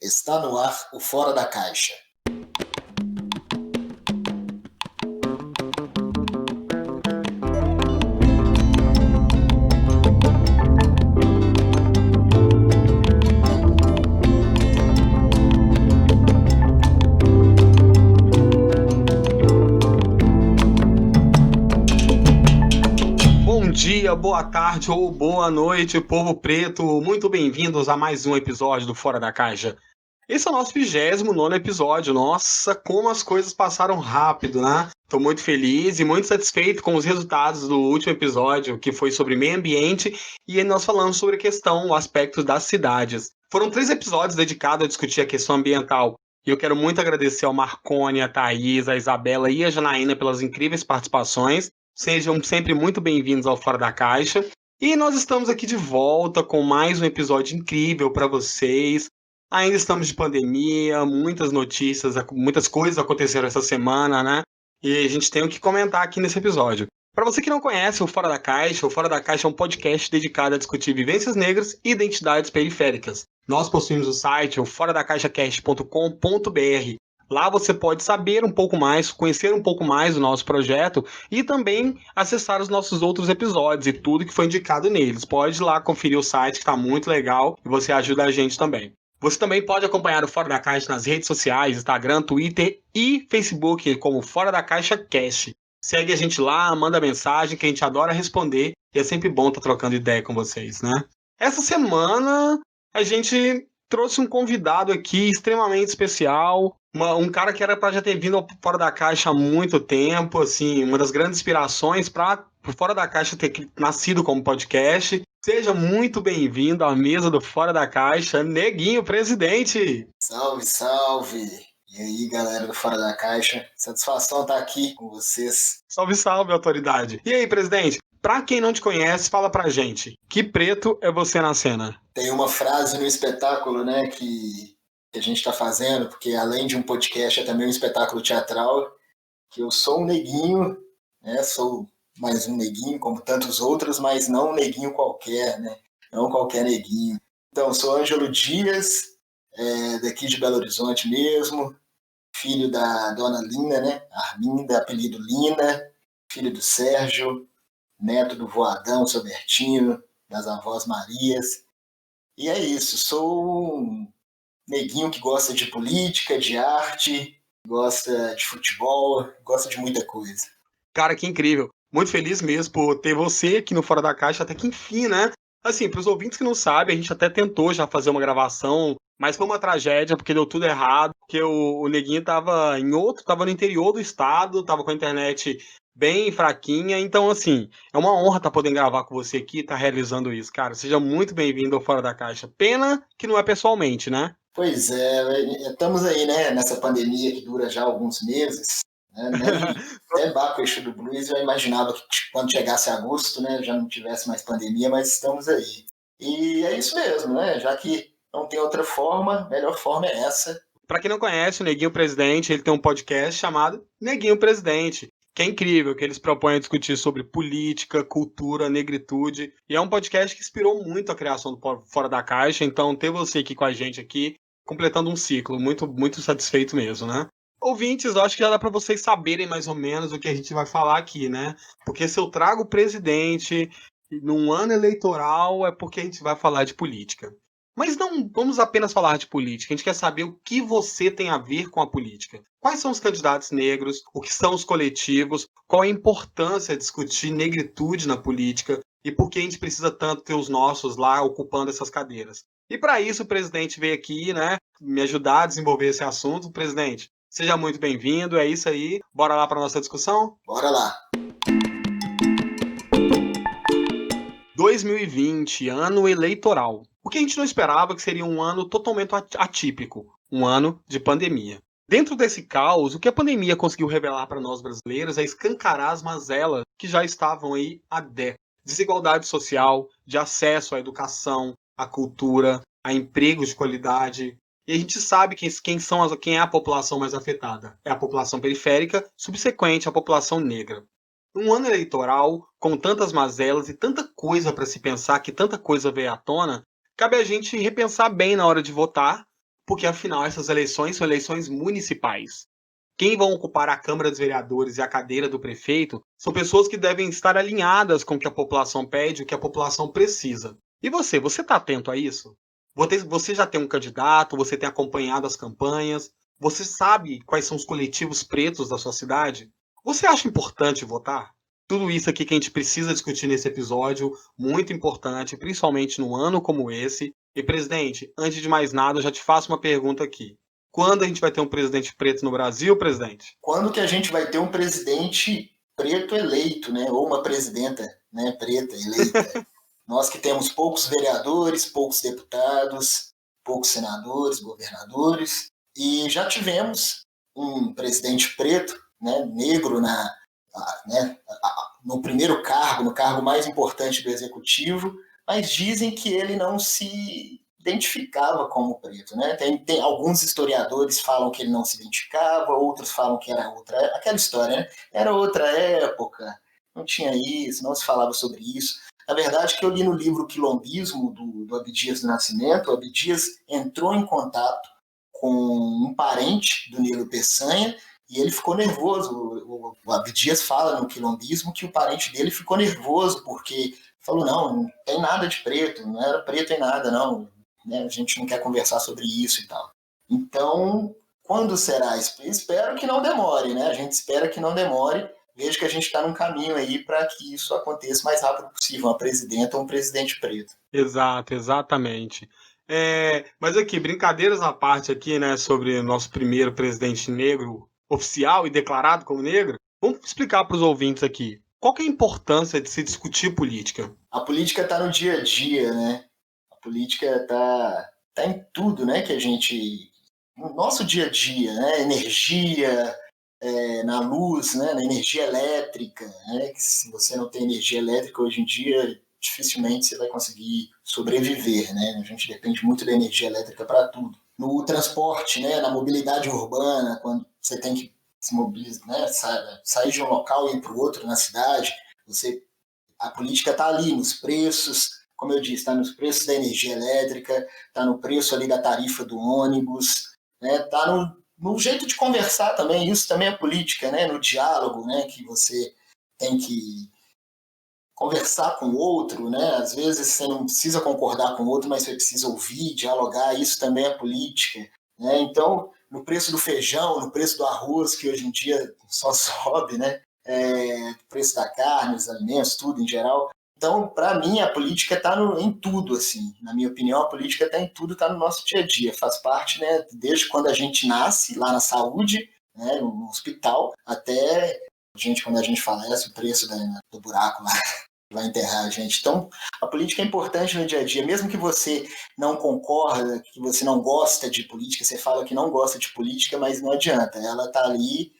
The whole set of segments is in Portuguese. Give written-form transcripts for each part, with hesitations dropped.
Está no ar o Fora da Caixa. Bom dia, boa tarde ou boa noite, povo preto. Muito bem-vindos a mais um episódio do Fora da Caixa. Esse é o nosso 29º episódio. Nossa, como as coisas passaram rápido, né? Estou muito feliz e muito satisfeito com os resultados do último episódio, que foi sobre meio ambiente, e nós falamos sobre a questão, o aspecto das cidades. Foram 3 episódios dedicados a discutir a questão ambiental. E eu quero muito agradecer ao Marcone, a Thaís, a Isabela e a Janaína pelas incríveis participações. Sejam sempre muito bem-vindos ao Fora da Caixa. E nós estamos aqui de volta com mais um episódio incrível para vocês. Ainda estamos de pandemia, muitas notícias, muitas coisas aconteceram essa semana, né? E a gente tem o que comentar aqui nesse episódio. Para você que não conhece o Fora da Caixa, o Fora da Caixa é um podcast dedicado a discutir vivências negras e identidades periféricas. Nós possuímos o site, o foradacaixacast.com.br. Lá você pode saber um pouco mais, conhecer um pouco mais do nosso projeto e também acessar os nossos outros episódios e tudo que foi indicado neles. Pode ir lá conferir o site, que está muito legal, e você ajuda a gente também. Você também pode acompanhar o Fora da Caixa nas redes sociais, Instagram, Twitter e Facebook, como Fora da Caixa Cast. Segue a gente lá, manda mensagem, que a gente adora responder, e é sempre bom estar trocando ideia com vocês, né? Essa semana a gente trouxe um convidado aqui extremamente especial, um cara que era para já ter vindo ao Fora da Caixa há muito tempo, assim, uma das grandes inspirações para o Fora da Caixa ter nascido como podcast. Seja muito bem-vindo à mesa do Fora da Caixa, Neguinho Presidente. Salve, salve! E aí, galera do Fora da Caixa? Satisfação estar aqui com vocês. Salve, salve, autoridade. E aí, presidente? Pra quem não te conhece, fala pra gente. Que preto é você na cena? Tem uma frase no espetáculo, né, que a gente está fazendo, porque além de um podcast é também um espetáculo teatral, que eu sou um neguinho, né, sou mais um neguinho, como tantos outros, mas não um neguinho qualquer, né, não qualquer neguinho. Então, sou Ângelo Dias, daqui de Belo Horizonte mesmo, filho da dona Lina, né, Arminda, apelido Lina, filho do Sérgio, neto do voadão Sobertino, das avós Marias. E é isso, sou um neguinho que gosta de política, de arte, gosta de futebol, gosta de muita coisa. Cara, que incrível. Muito feliz mesmo por ter você aqui no Fora da Caixa, até que enfim, né? Assim, para os ouvintes que não sabem, a gente até tentou já fazer uma gravação, mas foi uma tragédia, porque deu tudo errado, porque o Neguinho tava no interior do estado, tava com a internet bem fraquinha, então assim, é uma honra estar podendo gravar com você aqui, estar realizando isso, cara. Seja muito bem-vindo ao Fora da Caixa. Pena que não é pessoalmente, né? Pois é, estamos aí, né, nessa pandemia que dura já alguns meses, né, nem até Baco Exu do Blues eu imaginava que quando chegasse agosto, né, já não tivesse mais pandemia, mas estamos aí. E é isso mesmo, né, já que não tem outra forma, a melhor forma é essa. Pra quem não conhece, o Neguinho Presidente, ele tem um podcast chamado Neguinho Presidente, que é incrível, que eles propõem a discutir sobre política, cultura, negritude, e é um podcast que inspirou muito a criação do Fora da Caixa, então ter você aqui com a gente aqui, completando um ciclo, muito, muito satisfeito mesmo, né? Ouvintes, eu acho que já dá para vocês saberem mais ou menos o que a gente vai falar aqui, né? Porque se eu trago o presidente num ano eleitoral, é porque a gente vai falar de política. Mas não vamos apenas falar de política, a gente quer saber o que você tem a ver com a política. Quais são os candidatos negros, o que são os coletivos, qual a importância de discutir negritude na política e por que a gente precisa tanto ter os nossos lá ocupando essas cadeiras. E para isso o presidente veio aqui, né, me ajudar a desenvolver esse assunto. Presidente, seja muito bem-vindo, é isso aí. Bora lá para nossa discussão? Bora lá! 2020, ano eleitoral. O que a gente não esperava que seria um ano totalmente atípico, um ano de pandemia. Dentro desse caos, o que a pandemia conseguiu revelar para nós brasileiros é escancarar as mazelas que já estavam aí há décadas. Desigualdade social, de acesso à educação, à cultura, a empregos de qualidade. E a gente sabe quem é a população mais afetada. É a população periférica, subsequente à população negra. Um ano eleitoral, com tantas mazelas e tanta coisa para se pensar, que tanta coisa veio à tona, cabe a gente repensar bem na hora de votar, porque afinal essas eleições são eleições municipais. Quem vão ocupar a Câmara dos Vereadores e a cadeira do prefeito são pessoas que devem estar alinhadas com o que a população pede, o que a população precisa. E você está atento a isso? Você já tem um candidato, você tem acompanhado as campanhas, você sabe quais são os coletivos pretos da sua cidade? Você acha importante votar? Tudo isso aqui que a gente precisa discutir nesse episódio, muito importante, principalmente num ano como esse. E, presidente, antes de mais nada, eu já te faço uma pergunta aqui. Quando a gente vai ter um presidente preto no Brasil, presidente? Quando que a gente vai ter um presidente preto eleito, né? Ou uma presidenta, né, preta eleita? Nós que temos poucos vereadores, poucos deputados, poucos senadores, governadores, e já tivemos um presidente preto, né, negro no primeiro cargo, no cargo mais importante do executivo, mas dizem que ele não se identificava como preto, né? Tem alguns historiadores falam que ele não se identificava, outros falam que era outra, aquela história, né? Era outra época, não tinha isso, não se falava sobre isso. Na verdade, que eu li no livro Quilombismo, do Abdias do Nascimento, o Abdias entrou em contato com um parente do Nilo Peçanha e ele ficou nervoso. O Abdias fala no Quilombismo que o parente dele ficou nervoso porque falou, não tem nada de preto, não era preto em nada, não. Né? A gente não quer conversar sobre isso e tal. Então, quando será? Espero que não demore, né? A gente espera que não demore. Vejo que a gente está num caminho aí para que isso aconteça o mais rápido possível, uma presidenta ou um presidente preto. Exato, exatamente. Mas aqui, brincadeiras à parte aqui, né, sobre o nosso primeiro presidente negro oficial e declarado como negro, vamos explicar para os ouvintes aqui. Qual que é a importância de se discutir política? A política está no dia a dia, né? A política tá em tudo, né? Que a gente... No nosso dia a dia, né? Energia, na luz, né? Na energia elétrica, né? Que se você não tem energia elétrica hoje em dia, dificilmente você vai conseguir sobreviver, né? A gente depende muito da energia elétrica para tudo. No transporte, né? Na mobilidade urbana, quando você tem que se mobilizar, né? Sair de um local e ir para o outro na cidade, a política está ali nos preços, como eu disse, está nos preços da energia elétrica, está no preço ali da tarifa do ônibus, está no jeito de conversar também, isso também é política, né? No diálogo, né? Que você tem que conversar com o outro, né? Às vezes você não precisa concordar com o outro, mas você precisa ouvir, dialogar, isso também é política, né? Então, no preço do feijão, no preço do arroz, que hoje em dia só sobe, né? Preço da carne, os alimentos, tudo em geral. Então, para mim, a política está em tudo, assim. Na minha opinião, a política está em tudo, está no nosso dia a dia. Faz parte, né, desde quando a gente nasce lá na saúde, né, no hospital, até quando a gente falece, o preço do buraco lá vai enterrar a gente. Então, a política é importante no dia a dia. Mesmo que você não concorda, que você não gosta de política, você fala que não gosta de política, mas não adianta. Ela está ali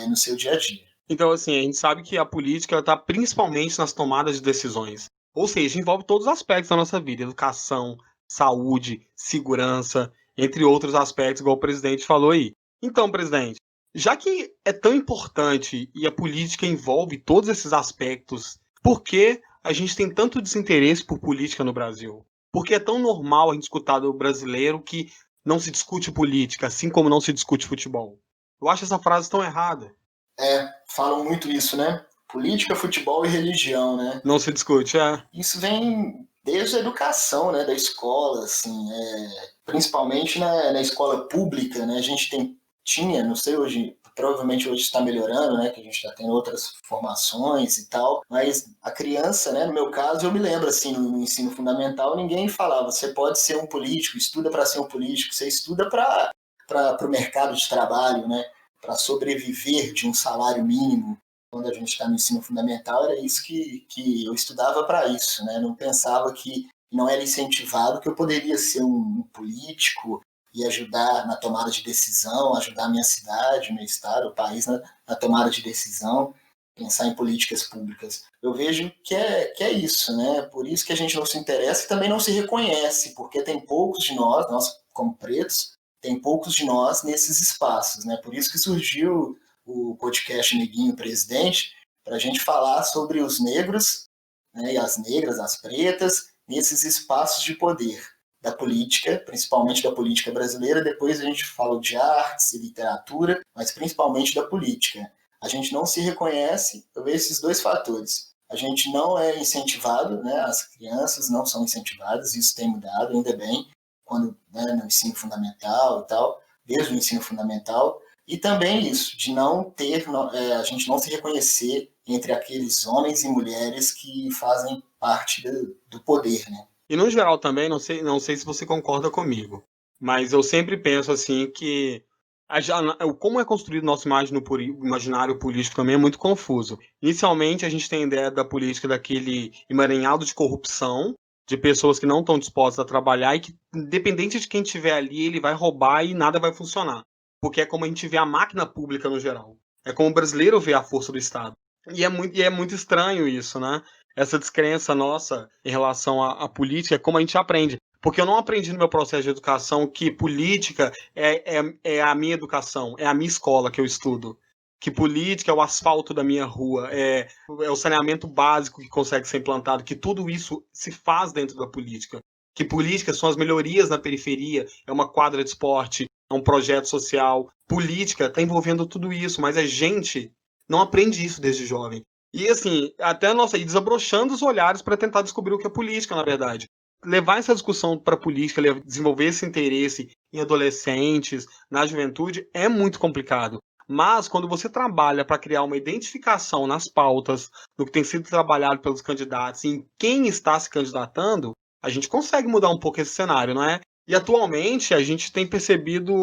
no seu dia a dia. Então, assim, a gente sabe que a política está principalmente nas tomadas de decisões. Ou seja, envolve todos os aspectos da nossa vida: educação, saúde, segurança, entre outros aspectos, igual o presidente falou aí. Então, presidente, já que é tão importante e a política envolve todos esses aspectos, por que a gente tem tanto desinteresse por política no Brasil? Por que é tão normal a gente escutar do brasileiro que não se discute política, assim como não se discute futebol? Eu acho essa frase tão errada. Falam muito isso, né? Política, futebol e religião, né? Não se discute, Isso vem desde a educação, né? Da escola, assim, principalmente na escola pública, né? A gente tinha, não sei hoje, provavelmente hoje está melhorando, né? Que a gente já tem outras formações e tal, mas a criança, né? No meu caso, eu me lembro, assim, no ensino fundamental, ninguém falava, você pode ser um político, estuda para ser um político, você estuda para o mercado de trabalho, né? Para sobreviver de um salário mínimo. Quando a gente está no ensino fundamental, era isso que eu estudava para isso, né? Não pensava que não era incentivado que eu poderia ser um político e ajudar na tomada de decisão, ajudar a minha cidade, meu estado, o país na tomada de decisão, pensar em políticas públicas. Eu vejo que é isso, né? Por isso que a gente não se interessa e também não se reconhece, porque tem poucos de nós como pretos, tem poucos de nós nesses espaços, né? Por isso que surgiu o podcast Neguinho Presidente, para a gente falar sobre os negros, né, e as negras, as pretas, nesses espaços de poder. da política, principalmente da política brasileira. Depois a gente fala de artes e literatura, mas principalmente da política. A gente não se reconhece, eu vejo esses dois fatores. A gente não é incentivado, né? As crianças não são incentivadas, isso tem mudado, ainda bem, quando, né, no ensino fundamental e tal, desde o ensino fundamental, e também isso, de não ter, a gente não se reconhecer entre aqueles homens e mulheres que fazem parte do poder, né? E no geral também, não sei se você concorda comigo, mas eu sempre penso assim que como é construído nosso imaginário político também é muito confuso. Inicialmente, a gente tem a ideia da política daquele emaranhado de corrupção, de pessoas que não estão dispostas a trabalhar e que, independente de quem estiver ali, ele vai roubar e nada vai funcionar. Porque é como a gente vê a máquina pública no geral. É como o brasileiro vê a força do Estado. E é muito estranho isso, né? Essa descrença nossa em relação à política, como a gente aprende. Porque eu não aprendi no meu processo de educação que política é a minha educação, é a minha escola que eu estudo. Que política é o asfalto da minha rua, é o saneamento básico que consegue ser implantado, que tudo isso se faz dentro da política. Que política são as melhorias na periferia, é uma quadra de esporte, é um projeto social. Política está envolvendo tudo isso, mas a gente não aprende isso desde jovem. E assim, até nossa, ir desabrochando os olhares para tentar descobrir o que é política, na verdade. Levar essa discussão para a política, desenvolver esse interesse em adolescentes, na juventude, é muito complicado. Mas quando você trabalha para criar uma identificação nas pautas, no que tem sido trabalhado pelos candidatos, em quem está se candidatando, a gente consegue mudar um pouco esse cenário, não é? E atualmente a gente tem percebido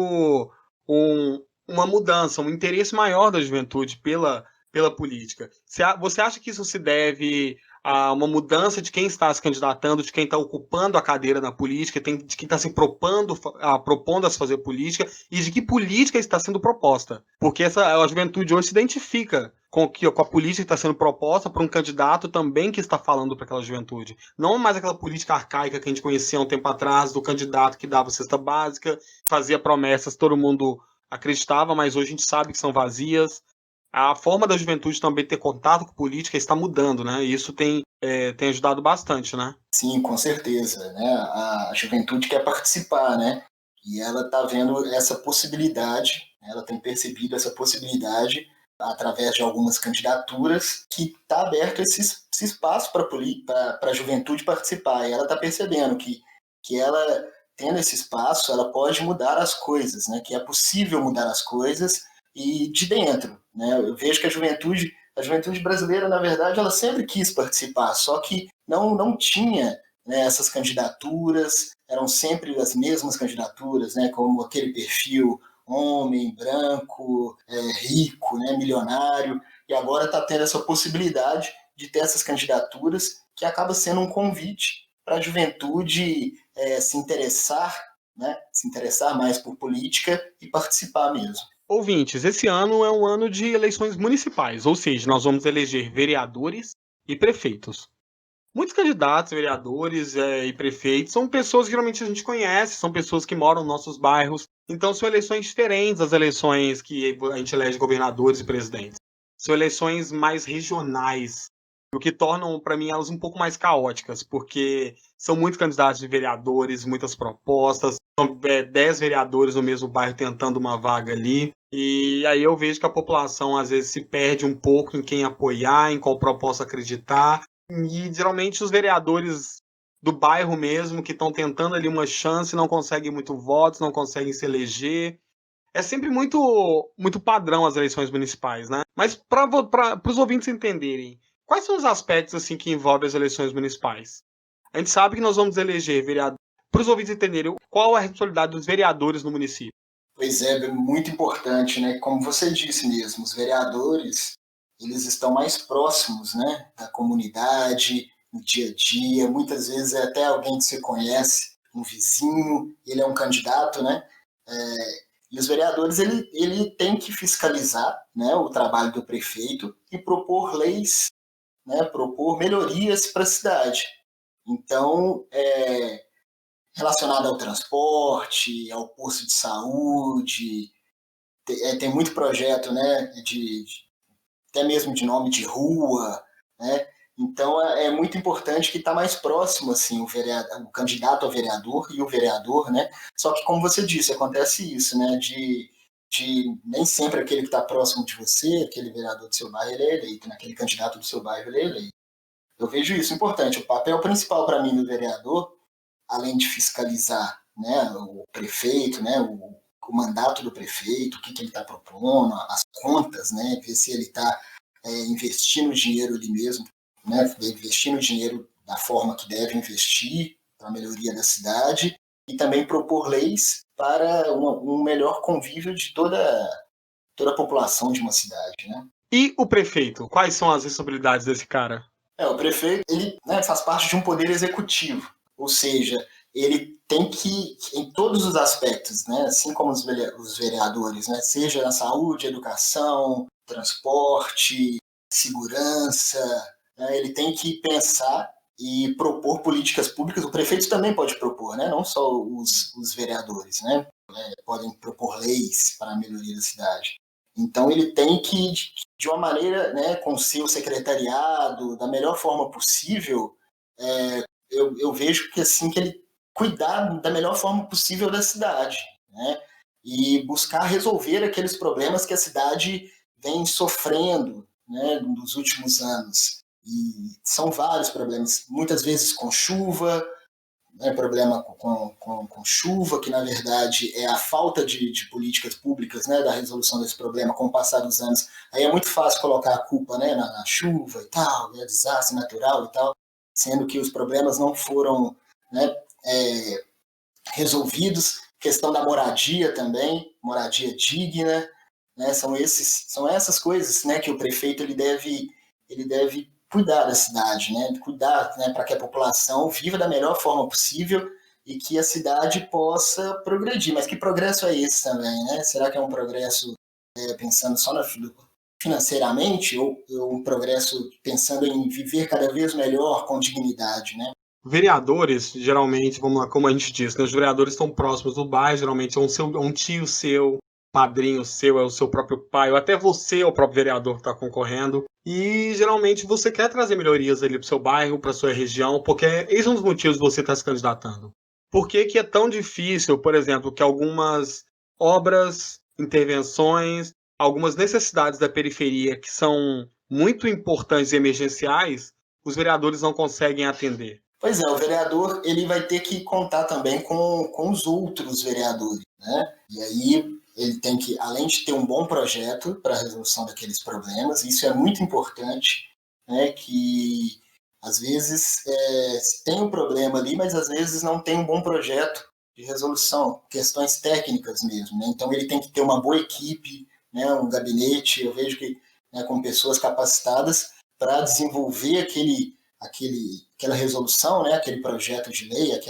uma mudança, um interesse maior da juventude pela política. Você acha que isso se deve a uma mudança de quem está se candidatando, de quem está ocupando a cadeira na política, de quem está se propondo a se fazer política e de que política está sendo proposta? Porque a juventude hoje se identifica com a política que está sendo proposta por um candidato também que está falando para aquela juventude. Não mais aquela política arcaica que a gente conhecia há um tempo atrás, do candidato que dava cesta básica, fazia promessas, todo mundo acreditava, mas hoje a gente sabe que são vazias. A forma da juventude também ter contato com política está mudando, né? E isso tem ajudado bastante, né? Sim, com certeza, né? A juventude quer participar, né? E ela está vendo essa possibilidade, ela tem percebido essa possibilidade através de algumas candidaturas que está aberto esse espaço para a juventude participar. E ela está percebendo que ela, tendo esse espaço, ela pode mudar as coisas, né? Que é possível mudar as coisas e de dentro, né? Eu vejo que a juventude brasileira, na verdade, ela sempre quis participar, só que não tinha, né, essas candidaturas, eram sempre as mesmas candidaturas, né, como aquele perfil homem, branco, rico, né, milionário, e agora está tendo essa possibilidade de ter essas candidaturas que acaba sendo um convite para a juventude se interessar, né, se interessar mais por política e participar mesmo. Ouvintes, esse ano é um ano de eleições municipais, ou seja, nós vamos eleger vereadores e prefeitos. Muitos candidatos, vereadores e prefeitos são pessoas que geralmente a gente conhece, são pessoas que moram nos nossos bairros, então são eleições diferentes das eleições que a gente elege governadores e presidentes. São eleições mais regionais, o que tornam, para mim, elas um pouco mais caóticas, porque são muitos candidatos de vereadores, muitas propostas, são 10 vereadores no mesmo bairro tentando uma vaga ali, e aí eu vejo que a população às vezes se perde um pouco em quem apoiar, em qual proposta acreditar, e geralmente os vereadores do bairro mesmo, que estão tentando ali uma chance, não conseguem muito votos, não conseguem se eleger. É sempre muito padrão as eleições municipais, né? Mas para os ouvintes entenderem, quais são os aspectos assim que envolvem as eleições municipais? A gente sabe que nós vamos eleger vereadores. Para os ouvintes entenderem, qual é a responsabilidade dos vereadores no município? Pois é, muito importante, né? Como você disse mesmo, os vereadores, eles estão mais próximos, né, da comunidade, no dia a dia, muitas vezes é até alguém que você conhece, um vizinho, ele é um candidato, né? E os vereadores, ele tem que fiscalizar, né, o trabalho do prefeito e propor leis, né, propor melhorias para a cidade. Então, relacionado ao transporte, ao posto de saúde, tem muito projeto, né, até mesmo de nome de rua, né? Então é muito importante que está mais próximo assim, o candidato a vereador e o vereador, né? Só que, como você disse, acontece isso, né? De nem sempre aquele que está próximo de você, aquele vereador do seu bairro, ele é eleito, né? Aquele candidato do seu bairro, ele é eleito. Eu vejo isso importante. O papel principal para mim do vereador, além de fiscalizar, né, o prefeito, né, o mandato do prefeito, o que ele está propondo, as contas, né, ver se ele está investindo dinheiro ali mesmo, né, investindo dinheiro da forma que deve investir para a melhoria da cidade, e também propor leis para um melhor convívio de toda a população de uma cidade, né? E o prefeito? Quais são as responsabilidades desse cara? O prefeito, ele, né, faz parte de um poder executivo, ou seja, ele tem que, em todos os aspectos, né, assim como os vereadores, né, seja na saúde, educação, transporte, segurança, né, ele tem que pensar e propor políticas públicas. O prefeito também pode propor, né, não só os vereadores, né, podem propor leis para a melhoria da cidade. Então ele tem que, de uma maneira, né, com o seu secretariado, da melhor forma possível, eu vejo que assim que ele cuidar da melhor forma possível da cidade, né, e buscar resolver aqueles problemas que a cidade vem sofrendo, né, nos últimos anos. E são vários problemas, muitas vezes com chuva, né, problema com chuva, que na verdade é a falta de políticas públicas, né, da resolução desse problema com o passar dos anos. Aí é muito fácil colocar a culpa, né, na chuva e tal, é desastre natural e tal, sendo que os problemas não foram, né, resolvidos. Questão da moradia também, moradia digna, né, são essas coisas, né, que o prefeito ele deve cuidar da cidade, né, cuidar, né, para que a população viva da melhor forma possível e que a cidade possa progredir. Mas que progresso é esse também, né? Será que é um progresso pensando só financeiramente ou um progresso pensando em viver cada vez melhor com dignidade, né? Vereadores, geralmente, vamos lá, como a gente diz, né, os vereadores estão próximos do bairro, geralmente é um tio seu, padrinho seu, é o seu próprio pai, ou até você é o próprio vereador que está concorrendo. E geralmente você quer trazer melhorias ali para o seu bairro, para sua região, porque esse é um dos motivos de você estar se candidatando. Por que que é tão difícil, por exemplo, que algumas obras, intervenções, algumas necessidades da periferia que são muito importantes e emergenciais, os vereadores não conseguem atender? Pois é, o vereador ele vai ter que contar também com os outros vereadores, né? E aí ele tem que, além de ter um bom projeto para a resolução daqueles problemas, isso é muito importante, né? Que às vezes tem um problema ali, mas às vezes não tem um bom projeto de resolução, questões técnicas mesmo, né? Então ele tem que ter uma boa equipe, né? Um gabinete, eu vejo que, né, com pessoas capacitadas para desenvolver aquela resolução, né, aquele projeto de lei,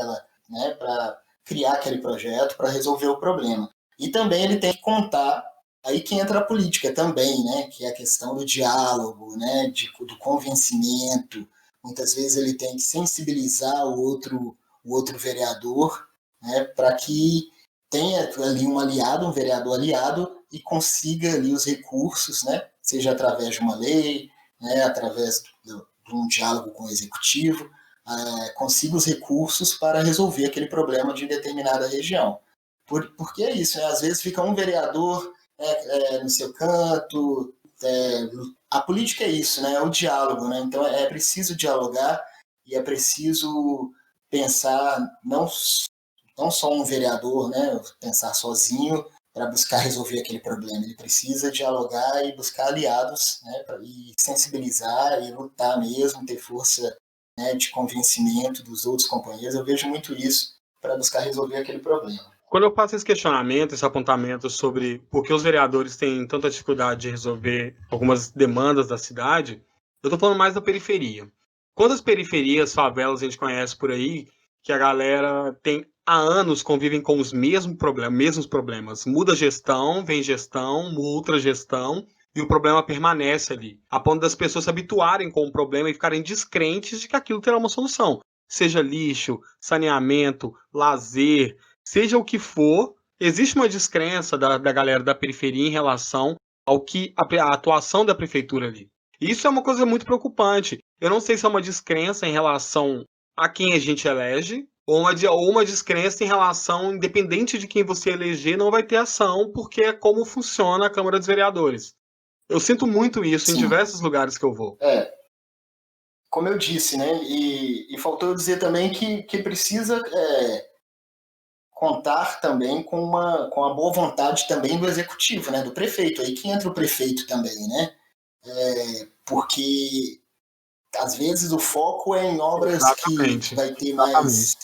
né, para criar aquele projeto para resolver o problema. E também ele tem que contar, aí que entra a política também, né, que é a questão do diálogo, né, do convencimento. Muitas vezes ele tem que sensibilizar o outro vereador, né, para que tenha ali um aliado, um vereador aliado, e consiga ali os recursos, né, seja através de uma lei, né, através de um diálogo com o executivo, consiga os recursos para resolver aquele problema de determinada região. Porque é isso, né? Às vezes fica um vereador no seu canto. A política é isso, né? É o diálogo, né? Então é preciso dialogar e é preciso pensar não só um vereador, né? Pensar sozinho para buscar resolver aquele problema. Ele precisa dialogar e buscar aliados, né, e sensibilizar e lutar mesmo, ter força, né, de convencimento dos outros companheiros. Eu vejo muito isso para buscar resolver aquele problema. Quando eu faço esse questionamento, esse apontamento sobre por que os vereadores têm tanta dificuldade de resolver algumas demandas da cidade, eu estou falando mais da periferia. Quantas periferias, favelas a gente conhece por aí que a galera tem há anos convivem com os mesmos problemas. Muda a gestão, vem gestão, outra gestão, e o problema permanece ali, a ponto das pessoas se habituarem com o problema e ficarem descrentes de que aquilo terá uma solução. Seja lixo, saneamento, lazer, seja o que for, existe uma descrença da galera da periferia em relação ao que a atuação da prefeitura ali. Isso é uma coisa muito preocupante. Eu não sei se é uma descrença em relação a quem a gente elege, ou uma descrença em relação, independente de quem você eleger, não vai ter ação, porque é como funciona a Câmara dos Vereadores. Eu sinto muito isso em Sim. diversos lugares que eu vou. Como eu disse, né? E faltou eu dizer também que precisa contar também com a boa vontade também do executivo, né? Do prefeito. Aí que entra o prefeito também, né? Porque às vezes o foco é em obras que Exatamente. vai ter Exatamente.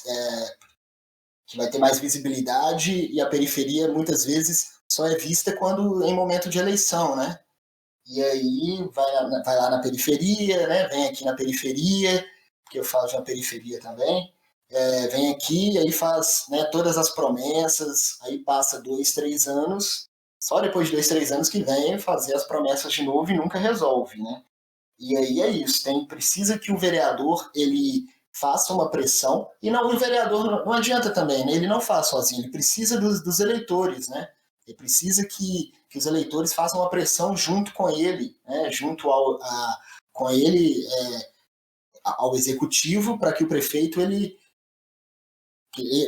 mais visibilidade, e a periferia muitas vezes só é vista quando em momento de eleição, né? E aí vai lá na periferia, né? Vem aqui na periferia, porque eu falo de uma periferia também. Vem aqui, aí faz, né, todas as promessas, aí passa 2, 3 anos, só depois de 2, 3 anos que vem fazer as promessas de novo e nunca resolve, né? E aí é isso, precisa que o vereador ele faça uma pressão, e não, o vereador não adianta também, né? Ele não faz sozinho, ele precisa dos eleitores, né? Ele precisa que os eleitores façam uma pressão junto com ele, né? Junto com ele, ao executivo, para que o prefeito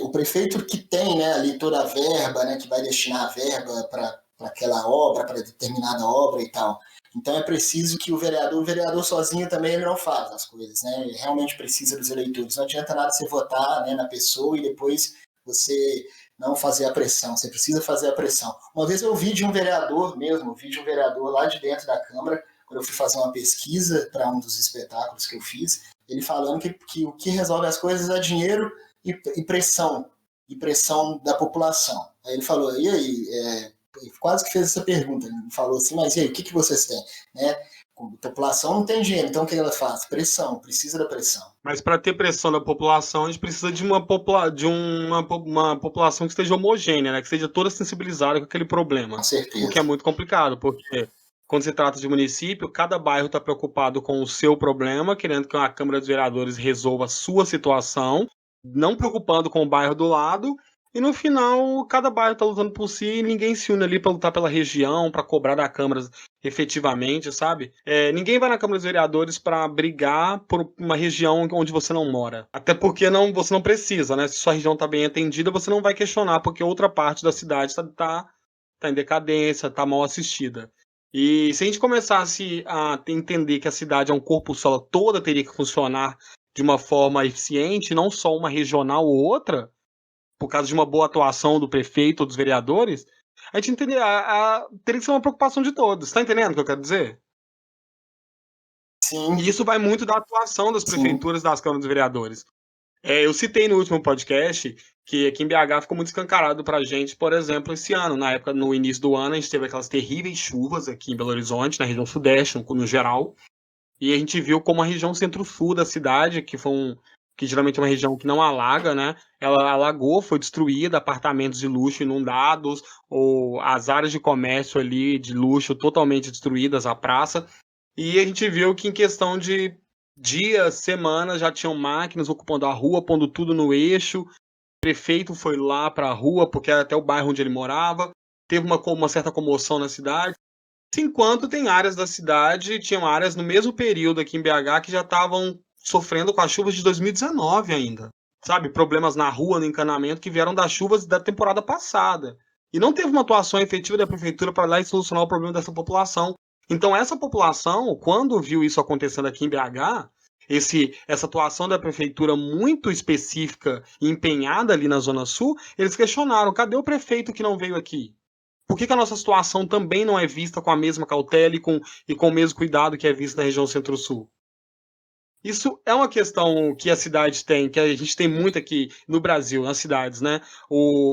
o prefeito que tem, né, ali toda a verba, né, que vai destinar a verba para aquela obra, para determinada obra e tal. Então é preciso que o vereador sozinho também ele não faz as coisas, né? Ele realmente precisa dos eleitores. Não adianta nada você votar, né, na pessoa e depois você não fazer a pressão. Você precisa fazer a pressão. Uma vez eu vi de um vereador mesmo, vi de um vereador lá de dentro da Câmara, quando eu fui fazer uma pesquisa para um dos espetáculos que eu fiz, ele falando que o que resolve as coisas é dinheiro e pressão da população. Aí ele falou, e aí, quase que fez essa pergunta, ele falou assim, mas e aí, o que vocês têm? Né? A população não tem dinheiro, então o que ela faz? Pressão, precisa da pressão. Mas para ter pressão da população, a gente precisa de uma população que esteja homogênea, né? Que esteja toda sensibilizada com aquele problema. Com O que é certeza. muito complicado, porque quando se trata de município, cada bairro está preocupado com o seu problema, querendo que a Câmara dos Vereadores resolva a sua situação, não preocupando com o bairro do lado, e no final, cada bairro está lutando por si e ninguém se une ali para lutar pela região, para cobrar da Câmara efetivamente, sabe? Ninguém vai na Câmara dos Vereadores para brigar por uma região onde você não mora. Até porque você não precisa, né? Se sua região está bem atendida, você não vai questionar, porque outra parte da cidade está em decadência, está mal assistida. E se a gente começasse a entender que a cidade é um corpo só, ela toda teria que funcionar de uma forma eficiente, não só uma regional ou outra, por causa de uma boa atuação do prefeito ou dos vereadores, a gente entender, teria que ser uma preocupação de todos. Tá entendendo o que eu quero dizer? Sim, E isso vai muito da atuação das sim. prefeituras, das câmaras dos vereadores. Eu citei no último podcast que aqui em BH ficou muito escancarado pra gente, por exemplo, esse ano. Na época, no início do ano, a gente teve aquelas terríveis chuvas aqui em Belo Horizonte, na região sudeste, no geral. E a gente viu como a região centro-sul da cidade, que geralmente é uma região que não alaga, né? Ela alagou, foi destruída, apartamentos de luxo inundados, ou as áreas de comércio ali de luxo totalmente destruídas, a praça. E a gente viu que em questão de dias, semanas, já tinham máquinas ocupando a rua, pondo tudo no eixo. O prefeito foi lá para a rua, porque era até o bairro onde ele morava. Teve uma certa comoção na cidade. Enquanto tem áreas da cidade, tinham áreas no mesmo período aqui em BH que já estavam sofrendo com as chuvas de 2019 ainda. Sabe? Problemas na rua, no encanamento, que vieram das chuvas da temporada passada. E não teve uma atuação efetiva da prefeitura para ir lá e solucionar o problema dessa população. Então, essa população, quando viu isso acontecendo aqui em BH, essa atuação da prefeitura muito específica e empenhada ali na Zona Sul, eles questionaram: cadê o prefeito que não veio aqui? Por que a nossa situação também não é vista com a mesma cautela e com o mesmo cuidado que é vista na região Centro-Sul? Isso é uma questão que a cidade tem, que a gente tem muito aqui no Brasil, nas cidades, né?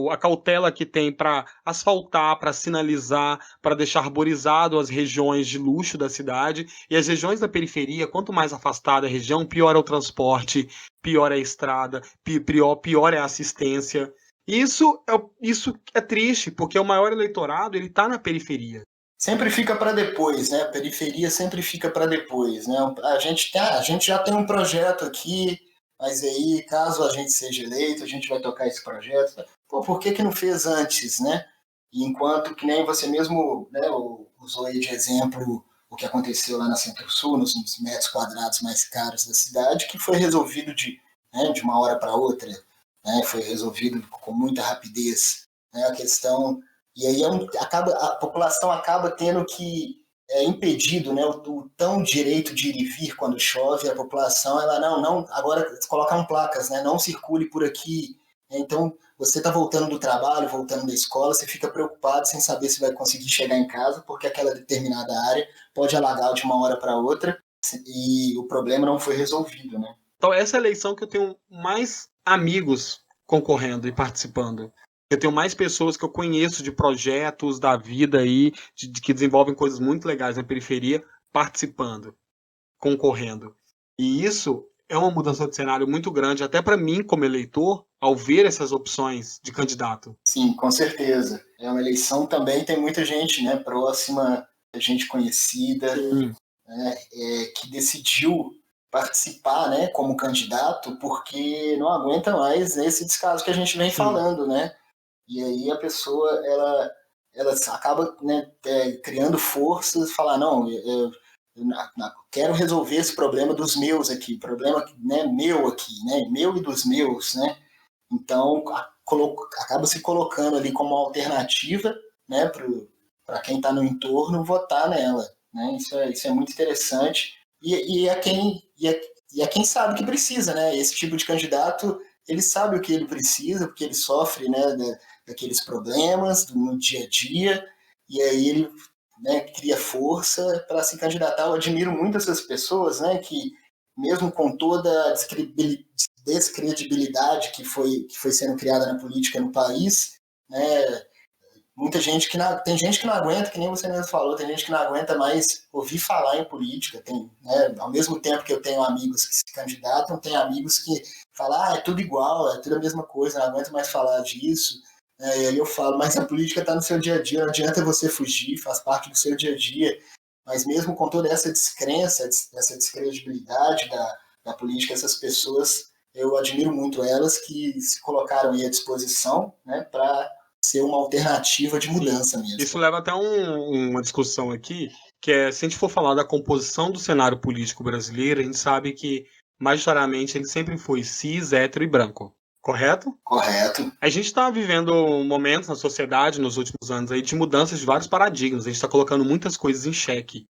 A cautela que tem para asfaltar, para sinalizar, para deixar arborizado as regiões de luxo da cidade. E as regiões da periferia, quanto mais afastada a região, pior é o transporte, pior é a estrada, pior é a assistência. Isso é triste, porque o maior eleitorado ele está na periferia. Sempre fica para depois, né? A periferia sempre fica para depois, né? A gente já tem um projeto aqui, mas aí, caso a gente seja eleito, a gente vai tocar esse projeto. Pô, por que não fez antes, né? E enquanto que nem você mesmo, né, usou aí de exemplo o que aconteceu lá na Centro-Sul, nos metros quadrados mais caros da cidade, que foi resolvido de uma hora para outra, né? Foi resolvido com muita rapidez, né? A questão, e aí a população acaba tendo que impedido, né, o tão direito de ir e vir quando chove. A população, ela não, agora colocam placas, né, não circule por aqui. Então, você está voltando do trabalho, voltando da escola, você fica preocupado sem saber se vai conseguir chegar em casa, porque aquela determinada área pode alagar de uma hora para outra e o problema não foi resolvido, né? Então, essa é a eleição que eu tenho mais amigos concorrendo e participando. Eu tenho mais pessoas que eu conheço de projetos da vida aí, que desenvolvem coisas muito legais na periferia, participando, concorrendo. E isso é uma mudança de cenário muito grande, até para mim, como eleitor, ao ver essas opções de candidato. Sim, com certeza. É uma eleição também, tem muita gente, né, próxima, gente conhecida, né, que decidiu participar, né, como candidato, porque não aguenta mais esse descaso que a gente vem falando, né? E aí a pessoa, ela acaba, né, criando forças, falar, não, eu quero resolver esse problema dos meus aqui, problema, né, meu aqui, né, meu e dos meus, né? Então acaba se colocando ali como alternativa, né, para quem está no entorno votar nela, né? Isso é muito interessante e é quem sabe que precisa, né? Esse tipo de candidato, ele sabe o que ele precisa, porque ele sofre, né, daqueles problemas no dia a dia, e aí ele, né, cria força para se candidatar. Eu admiro muito essas pessoas, né, que mesmo com toda a descredibilidade que foi sendo criada na política no país, né, muita gente tem gente que não aguenta, que nem você mesmo falou, tem gente que não aguenta mais ouvir falar em política. Tem, né, ao mesmo tempo que eu tenho amigos que se candidatam, tem amigos que falam, é tudo igual, é tudo a mesma coisa, não aguento mais falar disso. E aí eu falo, mas a política está no seu dia a dia, não adianta você fugir, faz parte do seu dia a dia. Mas mesmo com toda essa descrença, essa descredibilidade da política, essas pessoas, eu admiro muito elas que se colocaram aí à disposição, né, para ser uma alternativa de mudança mesmo. Isso leva até uma discussão aqui, que é, se a gente for falar da composição do cenário político brasileiro, a gente sabe que, majoritariamente, ele sempre foi cis, hétero e branco. Correto? Correto. A gente está vivendo momentos na sociedade, nos últimos anos, aí, de mudanças de vários paradigmas. A gente está colocando muitas coisas em xeque.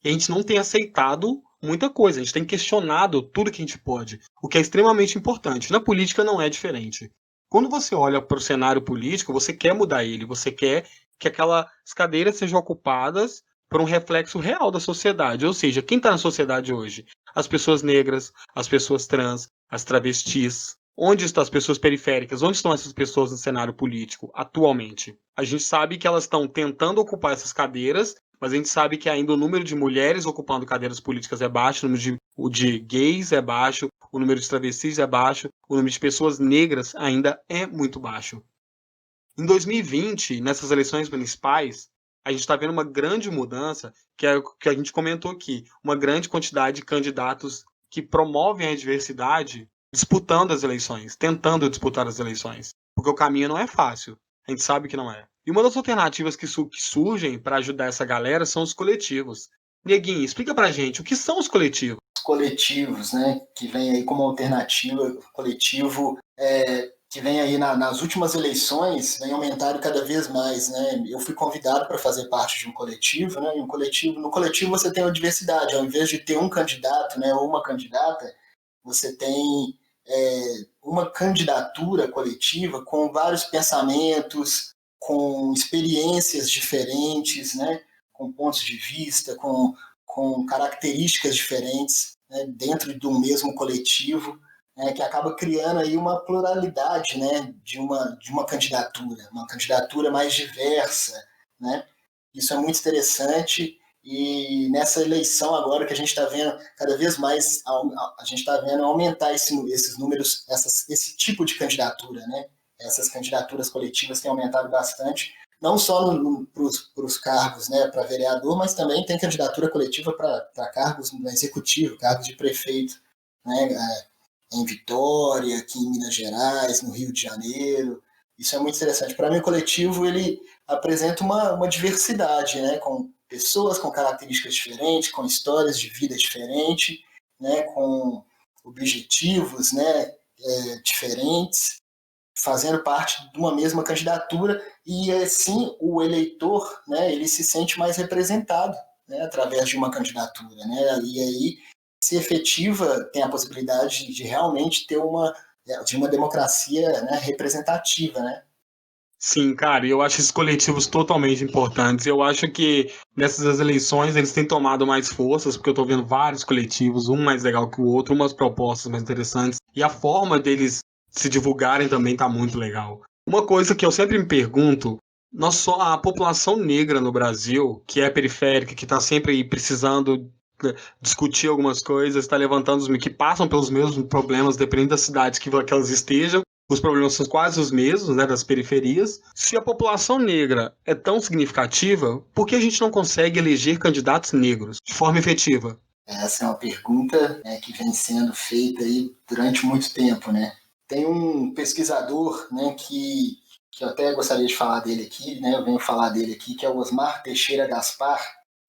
E a gente não tem aceitado muita coisa. A gente tem questionado tudo que a gente pode, o que é extremamente importante. Na política não é diferente. Quando você olha para o cenário político, você quer mudar ele, você quer que aquelas cadeiras sejam ocupadas por um reflexo real da sociedade. Ou seja, quem está na sociedade hoje? As pessoas negras, as pessoas trans, as travestis. Onde estão as pessoas periféricas? Onde estão essas pessoas no cenário político atualmente? A gente sabe que elas estão tentando ocupar essas cadeiras, mas a gente sabe que ainda o número de mulheres ocupando cadeiras políticas é baixo, o número de gays é baixo, o número de travestis é baixo, o número de pessoas negras ainda é muito baixo. Em 2020, nessas eleições municipais, a gente está vendo uma grande mudança, que é o que a gente comentou aqui, uma grande quantidade de candidatos que promovem a diversidade disputando as eleições, tentando disputar as eleições. Porque o caminho não é fácil, a gente sabe que não é. E uma das alternativas que surgem para ajudar essa galera são os coletivos. Neguinho, explica pra gente, o que são os coletivos? Os coletivos, né, que vem aí como alternativa, coletivo que vem aí nas últimas eleições, vem aumentando cada vez mais, né? Eu fui convidado para fazer parte de um coletivo, né? No coletivo você tem uma diversidade, ao invés de ter um candidato, né, ou uma candidata, você tem uma candidatura coletiva com vários pensamentos, com experiências diferentes, né? Com pontos de vista, com características diferentes, né? Dentro do mesmo coletivo, né? Que acaba criando aí uma pluralidade, né? de uma candidatura mais diversa, né? Isso é muito interessante. E nessa eleição agora que a gente está vendo cada vez mais, a gente está vendo aumentar esses números, esse tipo de candidatura, né? Essas candidaturas coletivas têm aumentado bastante, não só para os cargos, né, para vereador, mas também tem candidatura coletiva para cargos no executivo, cargos de prefeito, né? Em Vitória, aqui em Minas Gerais, no Rio de Janeiro. Isso é muito interessante. Para mim, o coletivo, ele apresenta uma diversidade, né, com pessoas com características diferentes, com histórias de vida diferentes, né, com objetivos, né, diferentes, fazendo parte de uma mesma candidatura, e assim o eleitor, né, ele se sente mais representado, né, através de uma candidatura, né, e aí se efetiva, tem a possibilidade de realmente ter uma democracia, né, representativa, né. Sim, cara, eu acho esses coletivos totalmente importantes. Eu acho que nessas eleições eles têm tomado mais forças, porque eu tô vendo vários coletivos, um mais legal que o outro, umas propostas mais interessantes, e a forma deles se divulgarem também tá muito legal. Uma coisa que eu sempre me pergunto, nós só a população negra no Brasil, que é periférica, que tá sempre aí precisando, né, discutir algumas coisas, está levantando que passam pelos mesmos problemas, dependendo das cidades que elas estejam. Os problemas são quase os mesmos, né, das periferias. Se a população negra é tão significativa, por que a gente não consegue eleger candidatos negros de forma efetiva? Essa é uma pergunta, né, que vem sendo feita aí durante muito tempo, né? Tem um pesquisador, né, que eu até gostaria de falar dele aqui, né? Eu venho falar dele aqui, que é o Osmar Teixeira Gaspar,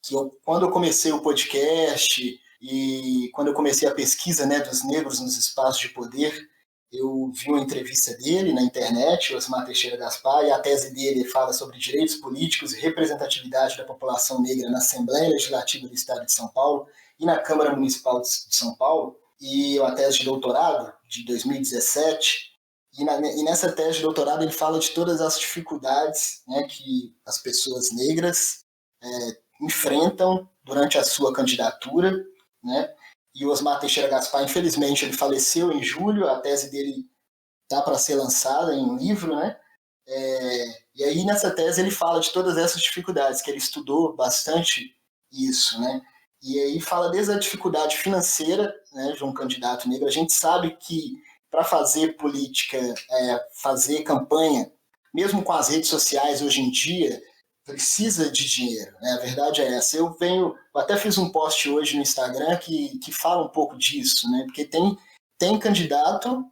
que quando eu comecei o podcast e quando eu comecei a pesquisa, né, dos negros nos espaços de poder, eu vi uma entrevista dele na internet, Osmar Teixeira Gaspar, e a tese dele fala sobre direitos políticos e representatividade da população negra na Assembleia Legislativa do Estado de São Paulo e na Câmara Municipal de São Paulo, e uma tese de doutorado de 2017. E nessa tese de doutorado ele fala de todas as dificuldades, né, que as pessoas negras enfrentam durante a sua candidatura, né? E o Osmar Teixeira Gaspar, infelizmente, ele faleceu em julho, a tese dele está para ser lançada em um livro, né? E aí nessa tese ele fala de todas essas dificuldades, que ele estudou bastante isso, né? E aí fala desde a dificuldade financeira, né, de um candidato negro. A gente sabe que para fazer política, fazer campanha, mesmo com as redes sociais hoje em dia, precisa de dinheiro, né? A verdade é essa. Eu até fiz um post hoje no Instagram que fala um pouco disso, né? Porque tem candidato,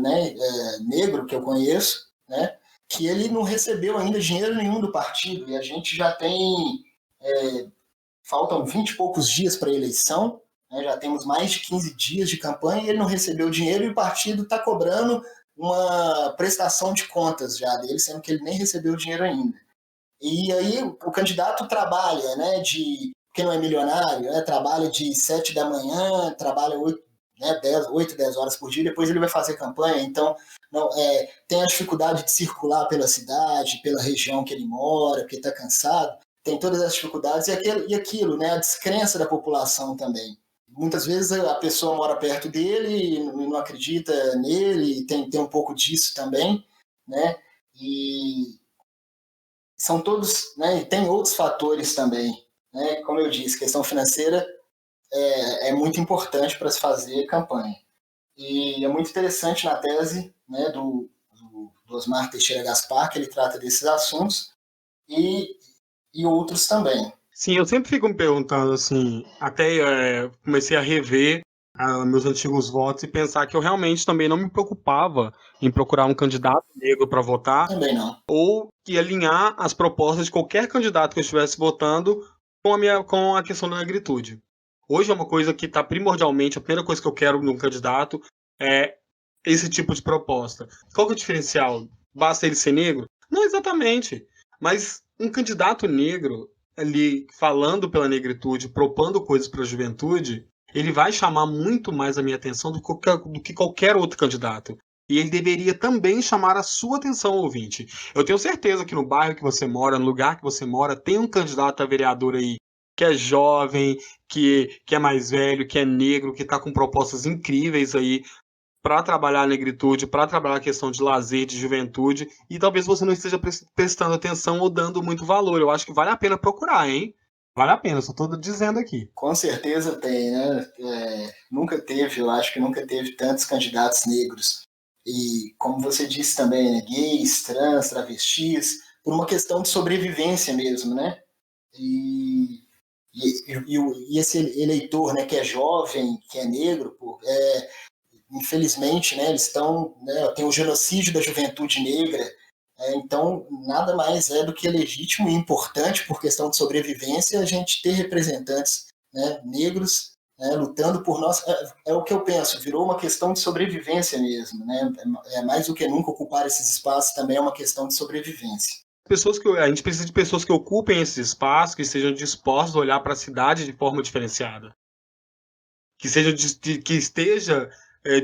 né, negro que eu conheço, né, que ele não recebeu ainda dinheiro nenhum do partido, e a gente já tem, faltam 20 e poucos dias para a eleição, né, já temos mais de 15 dias de campanha e ele não recebeu dinheiro e o partido está cobrando uma prestação de contas já dele, sendo que ele nem recebeu dinheiro ainda. E aí o candidato trabalha, né, porque não é milionário, né, trabalha de 7 da manhã, trabalha 8, 10 horas por dia, depois ele vai fazer campanha, então não, tem a dificuldade de circular pela cidade, pela região que ele mora, porque está cansado, tem todas as dificuldades, e aquilo, né, a descrença da população também. Muitas vezes a pessoa mora perto dele e não acredita nele, tem um pouco disso também, né, e são todos, né, e tem outros fatores também, né, como eu disse, questão financeira é muito importante para se fazer campanha. E é muito interessante na tese, né, do Osmar Teixeira Gaspar, que ele trata desses assuntos, e outros também. Sim, eu sempre fico me perguntando, assim, até comecei a rever meus antigos votos e pensar que eu realmente também não me preocupava em procurar um candidato negro para votar, Também não. ou que alinhar as propostas de qualquer candidato que eu estivesse votando com a questão da negritude. Hoje é uma coisa que está primordialmente, a primeira coisa que eu quero num candidato é esse tipo de proposta. Qual que é o diferencial? Basta ele ser negro? Não exatamente. Mas um candidato negro ali falando pela negritude, propondo coisas para a juventude, ele vai chamar muito mais a minha atenção do que qualquer outro candidato. E ele deveria também chamar a sua atenção, ouvinte. Eu tenho certeza que no bairro que você mora, no lugar que você mora, tem um candidato a vereador aí que é jovem, que é mais velho, que é negro, que está com propostas incríveis aí para trabalhar a negritude, para trabalhar a questão de lazer, de juventude, e talvez você não esteja prestando atenção ou dando muito valor. Eu acho que vale a pena procurar, hein? Vale a pena, só estou dizendo aqui. Com certeza tem, né? Eu acho que nunca teve tantos candidatos negros. E, como você disse também, né, gays, trans, travestis, por uma questão de sobrevivência mesmo, né? E esse eleitor, né, que é jovem, que é negro, infelizmente, né, eles estão, né, tem o genocídio da juventude negra, Então, nada mais é do que legítimo e importante, por questão de sobrevivência, a gente ter representantes, né, negros, né, lutando por nós. É o que eu penso, virou uma questão de sobrevivência mesmo. Né? Mais do que nunca ocupar esses espaços também é uma questão de sobrevivência. A gente precisa de pessoas que ocupem esses espaços, que estejam dispostas a olhar para a cidade de forma diferenciada. Que esteja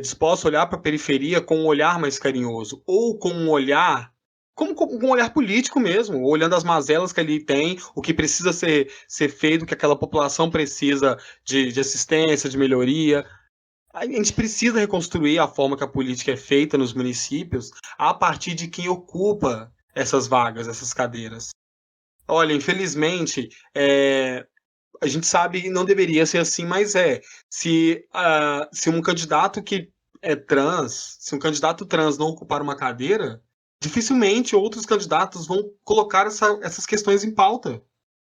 disposto a olhar para a periferia com um olhar mais carinhoso, ou com um olhar, como um olhar político mesmo, olhando as mazelas que ali tem, o que precisa ser feito, o que aquela população precisa de assistência, de melhoria. A gente precisa reconstruir a forma que a política é feita nos municípios a partir de quem ocupa essas vagas, essas cadeiras. Olha, infelizmente, a gente sabe que não deveria ser assim, mas se um candidato que é trans, se um candidato trans não ocupar uma cadeira, dificilmente outros candidatos vão colocar essas questões em pauta.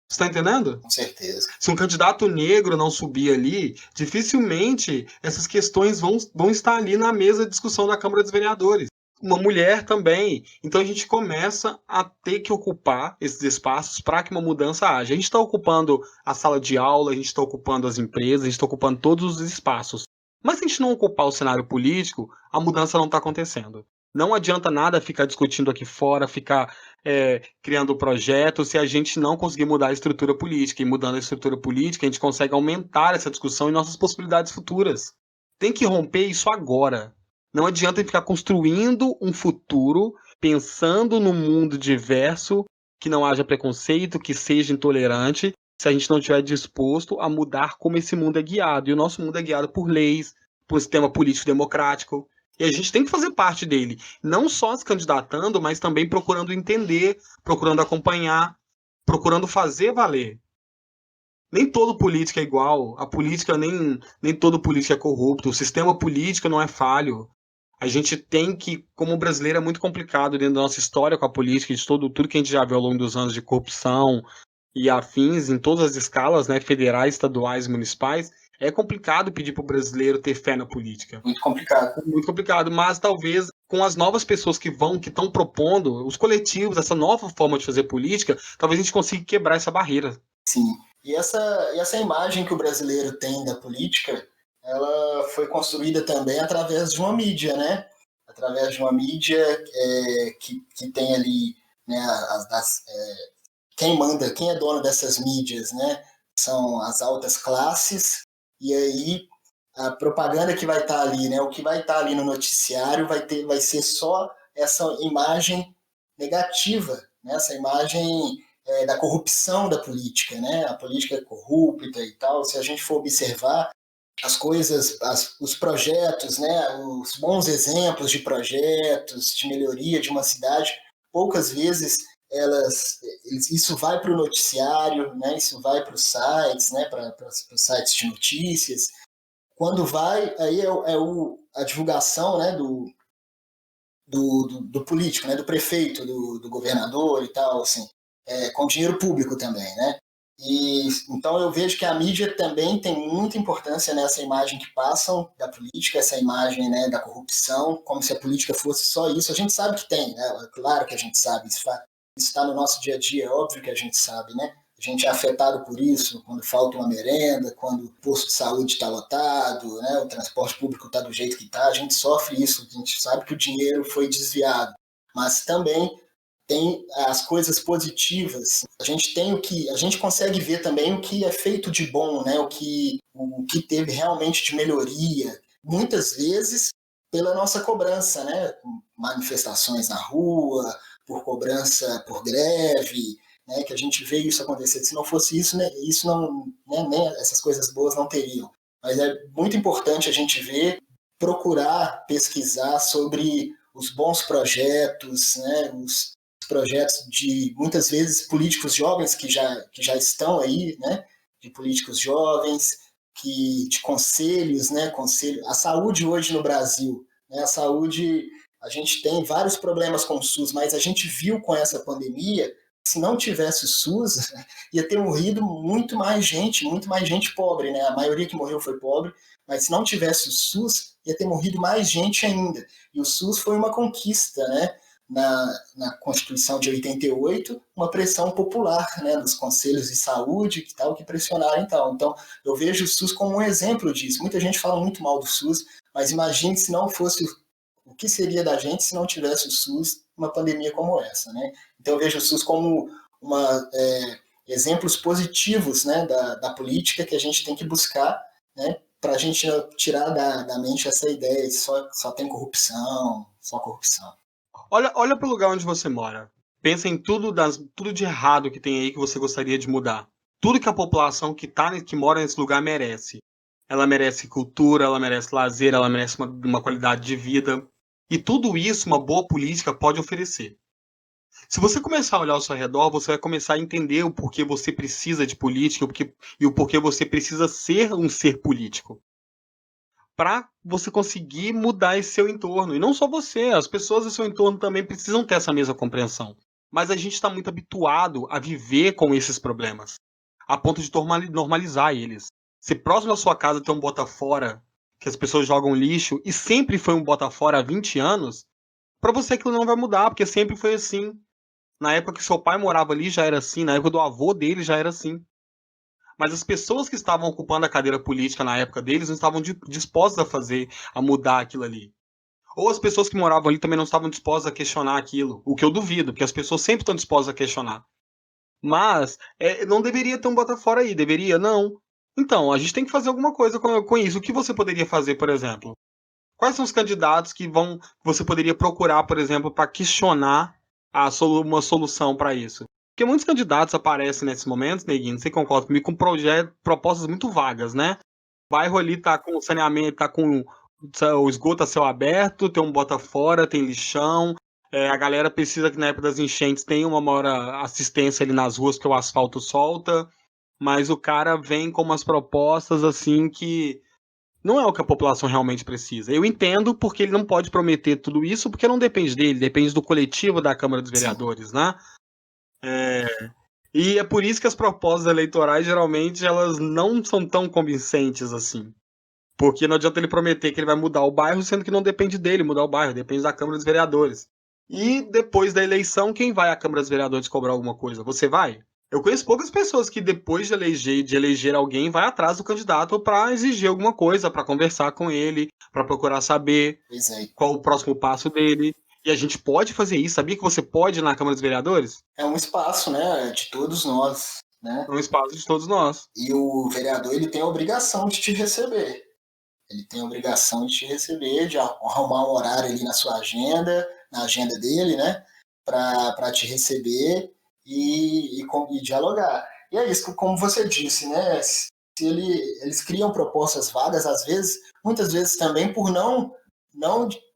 Você está entendendo? Com certeza. Se um candidato negro não subir ali, dificilmente essas questões vão estar ali na mesa de discussão da Câmara dos Vereadores. Uma mulher também. Então a gente começa a ter que ocupar esses espaços para que uma mudança haja. A gente está ocupando a sala de aula, a gente está ocupando as empresas, a gente está ocupando todos os espaços. Mas se a gente não ocupar o cenário político, a mudança não está acontecendo. Não adianta nada ficar discutindo aqui fora, ficar criando projetos, se a gente não conseguir mudar a estrutura política. E mudando a estrutura política, a gente consegue aumentar essa discussão e nossas possibilidades futuras. Tem que romper isso agora. Não adianta ficar construindo um futuro pensando num mundo diverso, que não haja preconceito, que seja intolerante, se a gente não estiver disposto a mudar como esse mundo é guiado. E o nosso mundo é guiado por leis, por sistema político democrático. E a gente tem que fazer parte dele. Não só se candidatando, mas também procurando entender, procurando acompanhar, procurando fazer valer. Nem todo político é igual. A política, nem todo político é corrupto. O sistema político não é falho. A gente tem que, como brasileiro, é muito complicado dentro da nossa história com a política, de tudo que a gente já viu ao longo dos anos de corrupção e afins, em todas as escalas, né, federais, estaduais e municipais. É complicado pedir para o brasileiro ter fé na política. Muito complicado. Muito complicado, mas talvez com as novas pessoas que estão propondo, os coletivos, essa nova forma de fazer política, talvez a gente consiga quebrar essa barreira. Sim. E essa imagem que o brasileiro tem da política, ela foi construída também através de uma mídia, né? Através de uma mídia que tem ali, né, quem manda, quem é dono dessas mídias, né? São as altas classes, e aí a propaganda que vai estar ali, né? O que vai estar ali no noticiário vai ser só essa imagem negativa, né? Essa imagem da corrupção da política, né? A política é corrupta e tal. Se a gente for observar as coisas, os projetos, né? Os bons exemplos de projetos de melhoria de uma cidade, poucas vezes isso vai para o noticiário, né? Isso vai para os sites, né? Para os sites de notícias. Quando vai, aí a divulgação, né? Do político, né? Do prefeito, do governador e tal, assim. Com dinheiro público também, né? E então eu vejo que a mídia também tem muita importância nessa imagem que passam da política, essa imagem, né, da corrupção, como se a política fosse só isso. A gente sabe que tem, né? Claro que a gente sabe, isso está no nosso dia a dia, é óbvio que a gente sabe, né? A gente é afetado por isso, quando falta uma merenda, quando o posto de saúde está lotado, né? O transporte público está do jeito que está, a gente sofre isso, a gente sabe que o dinheiro foi desviado, mas também tem as coisas positivas. A gente consegue ver também o que é feito de bom, né? O que teve realmente de melhoria, muitas vezes pela nossa cobrança, né? Manifestações na rua, por cobrança, por greve, né? Que a gente vê isso acontecer. Se não fosse isso, né? Isso não, né? Nem essas coisas boas não teriam. Mas é muito importante a gente ver, procurar pesquisar sobre os bons projetos, né? Os projetos de, muitas vezes, políticos jovens que já estão aí, né? De políticos jovens, de conselhos, né? A saúde hoje no Brasil, né? A saúde, a gente tem vários problemas com o SUS, mas a gente viu com essa pandemia, se não tivesse o SUS, ia ter morrido muito mais gente pobre, né? A maioria que morreu foi pobre, mas se não tivesse o SUS, ia ter morrido mais gente ainda. E o SUS foi uma conquista, né? na Constituição de 88, uma pressão popular, né, dos conselhos de saúde e tal, que pressionaram então. Então, eu vejo o SUS como um exemplo disso. Muita gente fala muito mal do SUS, mas imagine se não fosse o que seria da gente se não tivesse o SUS uma pandemia como essa, né? Então, eu vejo o SUS como exemplos positivos, né, da política que a gente tem que buscar, né, para a gente tirar da mente essa ideia de só tem corrupção, só corrupção. Olha pro lugar onde você mora. Pensa em tudo de errado que tem aí que você gostaria de mudar. Tudo que a população que mora nesse lugar merece. Ela merece cultura, ela merece lazer, ela merece uma qualidade de vida. E tudo isso uma boa política pode oferecer. Se você começar a olhar ao seu redor, você vai começar a entender o porquê você precisa de política e o porquê você precisa ser um ser político. Para você conseguir mudar esse seu entorno. E não só você, as pessoas do seu entorno também precisam ter essa mesma compreensão. Mas a gente está muito habituado a viver com esses problemas, a ponto de normalizar eles. Se próximo à sua casa tem um bota-fora, que as pessoas jogam lixo, e sempre foi um bota-fora há 20 anos, para você aquilo não vai mudar, porque sempre foi assim. Na época que seu pai morava ali já era assim, na época do avô dele já era assim. Mas as pessoas que estavam ocupando a cadeira política na época deles não estavam dispostas a mudar aquilo ali. Ou as pessoas que moravam ali também não estavam dispostas a questionar aquilo, o que eu duvido, porque as pessoas sempre estão dispostas a questionar. Mas não deveria ter um bota-fora aí, deveria? Não. Então, a gente tem que fazer alguma coisa com isso. O que você poderia fazer, por exemplo? Quais são os candidatos que você poderia procurar, por exemplo, para questionar uma solução para isso? Porque muitos candidatos aparecem nesses momentos, Neguinho, você concorda comigo, com propostas muito vagas, né? O bairro ali tá com saneamento, tá com o esgoto a céu aberto, tem um bota fora, tem lixão. A galera precisa que na época das enchentes tenha uma maior assistência ali nas ruas, porque o asfalto solta. Mas o cara vem com umas propostas assim que não é o que a população realmente precisa. Eu entendo porque ele não pode prometer tudo isso, porque não depende dele, depende do coletivo da Câmara dos Vereadores, né? E é por isso que as propostas eleitorais, geralmente, elas não são tão convincentes assim. Porque não adianta ele prometer que ele vai mudar o bairro, sendo que não depende dele mudar o bairro, depende da Câmara dos Vereadores. E depois da eleição, quem vai à Câmara dos Vereadores cobrar alguma coisa? Você vai? Eu conheço poucas pessoas que depois de eleger alguém, vai atrás do candidato para exigir alguma coisa, para conversar com ele, para procurar saber qual o próximo passo dele. E a gente pode fazer isso. Sabia que você pode ir na Câmara dos Vereadores? É um espaço, né, de todos nós, né? É um espaço de todos nós. E o vereador, ele tem a obrigação de te receber. Ele tem a obrigação de te receber, de arrumar um horário ali na sua agenda, na agenda dele, né, para te receber e dialogar. E é isso, como você disse, né, se eles criam propostas vagas, às vezes, muitas vezes também por não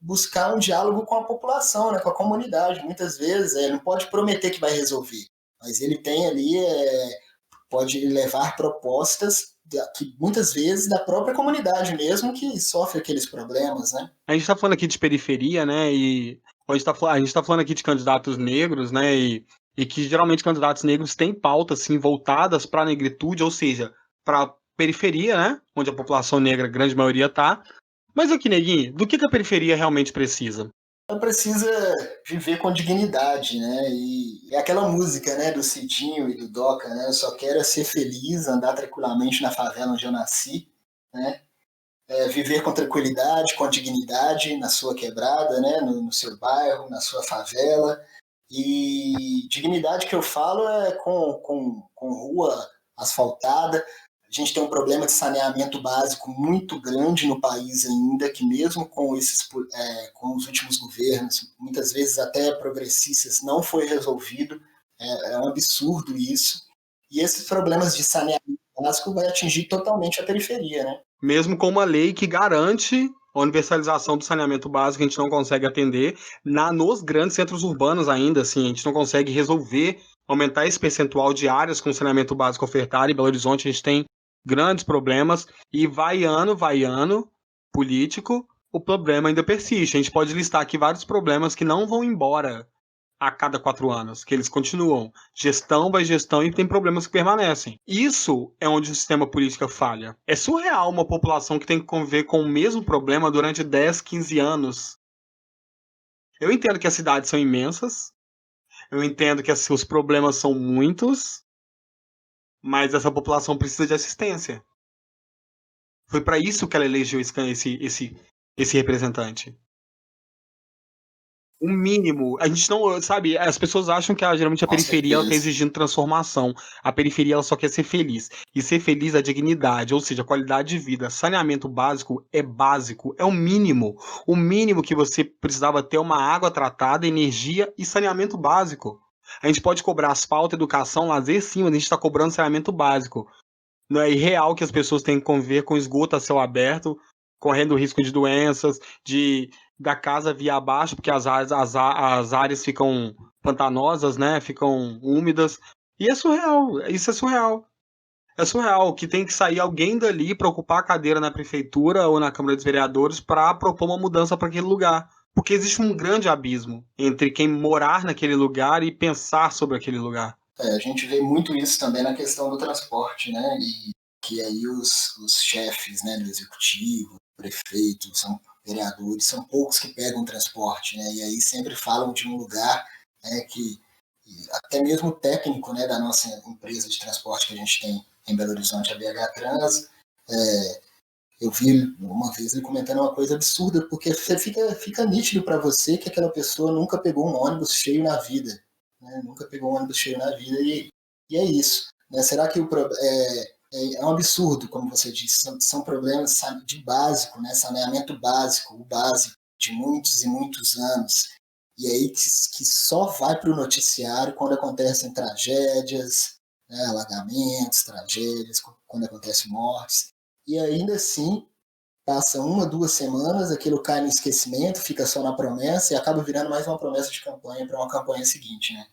buscar um diálogo com a população, né, com a comunidade. Muitas vezes ele não pode prometer que vai resolver, mas ele tem ali, pode levar propostas que muitas vezes da própria comunidade mesmo que sofre aqueles problemas, né? A gente está falando aqui de periferia, né, e a gente tá falando aqui de candidatos negros, né, e que geralmente candidatos negros têm pautas, assim, voltadas para a negritude, ou seja, para a periferia, né, onde a população negra, a grande maioria tá. Mas aqui, Neguinho, do que a periferia realmente precisa? Ela precisa viver com dignidade, né? E é aquela música, né, do Cidinho e do Doca, né? Eu só quero ser feliz, andar tranquilamente na favela onde eu nasci, né? Viver com tranquilidade, com dignidade na sua quebrada, né? No seu bairro, na sua favela. E dignidade que eu falo é com rua asfaltada. A gente tem um problema de saneamento básico muito grande no país ainda, que mesmo com com os últimos governos, muitas vezes até progressistas, não foi resolvido. É um absurdo isso. E esses problemas de saneamento básico vai atingir totalmente a periferia, né? Mesmo com uma lei que garante a universalização do saneamento básico, a gente não consegue atender nos grandes centros urbanos ainda, assim, a gente não consegue resolver, aumentar esse percentual de áreas com saneamento básico ofertado. Em Belo Horizonte a gente tem grandes problemas e vai ano, político, o problema ainda persiste. A gente pode listar aqui vários problemas que não vão embora a cada 4 anos, que eles continuam. Gestão vai gestão e tem problemas que permanecem. Isso é onde o sistema político falha. É surreal uma população que tem que conviver com o mesmo problema durante 10, 15 anos. Eu entendo que as cidades são imensas, eu entendo que os problemas são muitos, mas essa população precisa de assistência. Foi para isso que ela elegeu esse representante. O mínimo, a gente não, sabe, as pessoas acham que geralmente a Com periferia ela tá certeza. exigindo transformação. A periferia ela só quer ser feliz. E ser feliz é dignidade, ou seja, qualidade de vida. Saneamento básico, é o mínimo. O mínimo que você precisava ter é uma água tratada, energia e saneamento básico. A gente pode cobrar asfalto, educação, lazer, sim, mas a gente está cobrando saneamento básico. Não é irreal que as pessoas têm que conviver com esgoto a céu aberto, correndo risco de doenças, da casa via abaixo, porque as áreas ficam pantanosas, né? Ficam úmidas. E é surreal, isso é surreal. É surreal que tem que sair alguém dali para ocupar a cadeira na prefeitura ou na Câmara dos Vereadores para propor uma mudança para aquele lugar. Porque existe um grande abismo entre quem morar naquele lugar e pensar sobre aquele lugar. A gente vê muito isso também na questão do transporte, né? E que aí os chefes, né, do executivo, prefeitos, são vereadores, são poucos que pegam transporte, né? E aí sempre falam de um lugar, né, que até mesmo o técnico, né, da nossa empresa de transporte que a gente tem em Belo Horizonte, a BH Trans, eu vi uma vez ele comentando uma coisa absurda, porque fica nítido para você que aquela pessoa nunca pegou um ônibus cheio na vida, né? Nunca pegou um ônibus cheio na vida e é isso. Né? Será que é um absurdo, como você disse, são problemas de básico, né? Saneamento básico, o básico de muitos e muitos anos. E aí que só vai para o noticiário quando acontecem tragédias, né? Alagamentos, tragédias, quando acontecem mortes. E ainda assim, passa 1, 2 semanas, aquilo cai no esquecimento, fica só na promessa e acaba virando mais uma promessa de campanha para uma campanha seguinte, né?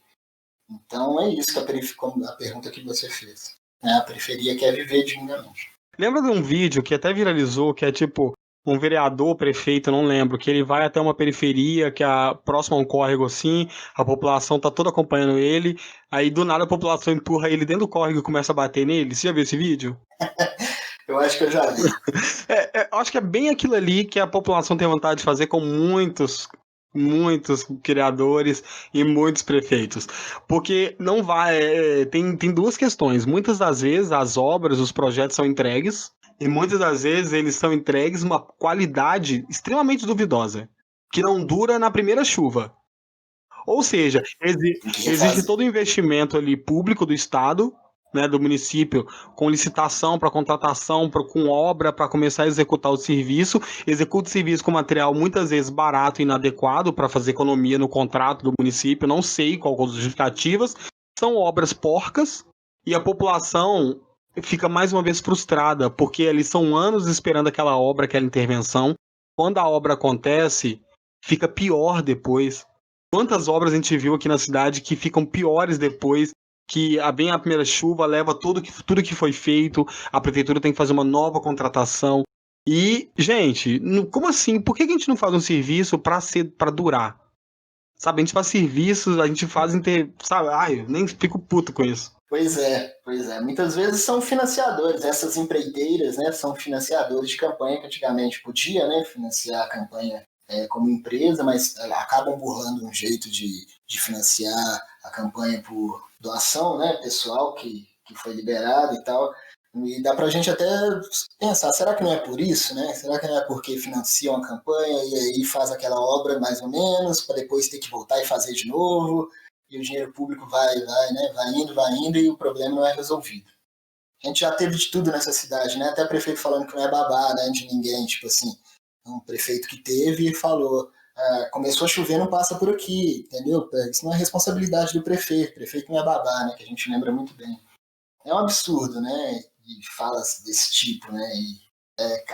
Então é isso que a pergunta que você fez. Né? A periferia quer viver dignamente. Lembra de um vídeo que até viralizou, que é tipo um vereador, prefeito, não lembro, que ele vai até uma periferia que é próxima a um córrego assim, a população tá toda acompanhando ele, aí do nada a população empurra ele dentro do córrego e começa a bater nele. Você já viu esse vídeo? Eu acho que eu já vi. Acho que é bem aquilo ali que a população tem vontade de fazer com muitos criadores e muitos prefeitos. Porque não vai. Tem duas questões. Muitas das vezes as obras, os projetos são entregues, e muitas das vezes eles são entregues uma qualidade extremamente duvidosa, que não dura na primeira chuva. Ou seja, Tem que existe refazer. todo o investimento ali público do Estado, né, do município, com licitação para contratação, com obra para começar a executar o serviço, executa o serviço com material muitas vezes barato e inadequado para fazer economia no contrato do município, não sei qual as justificativas, são obras porcas e a população fica mais uma vez frustrada, porque eles são anos esperando aquela obra, aquela intervenção. Quando a obra acontece, fica pior depois. Quantas obras a gente viu aqui na cidade que ficam piores depois, que bem a primeira chuva leva tudo que foi feito, a prefeitura tem que fazer uma nova contratação. E, gente, como assim? Por que a gente não faz um serviço para durar? Sabe, a gente faz serviços, a gente faz sabe? Ai, eu nem fico puto com isso. Pois é, pois é. Muitas vezes são financiadores, essas empreiteiras, né, são financiadores de campanha que antigamente podia, né, financiar a campanha como empresa, mas acabam burlando um jeito de financiar a campanha por doação, né, pessoal que foi liberado e tal. E dá para a gente até pensar, será que não é por isso, né? Será que não é porque financiam a campanha e aí faz aquela obra mais ou menos, para depois ter que voltar e fazer de novo? E o dinheiro público né, vai indo e o problema não é resolvido. A gente já teve de tudo nessa cidade, né? Até prefeito falando que não é babá, né, de ninguém, tipo assim, um prefeito que teve e falou, começou a chover, não passa por aqui, entendeu? Isso não é responsabilidade do prefeito, o prefeito não é babá, né, que a gente lembra muito bem. É um absurdo, né, e falas desse tipo, né, e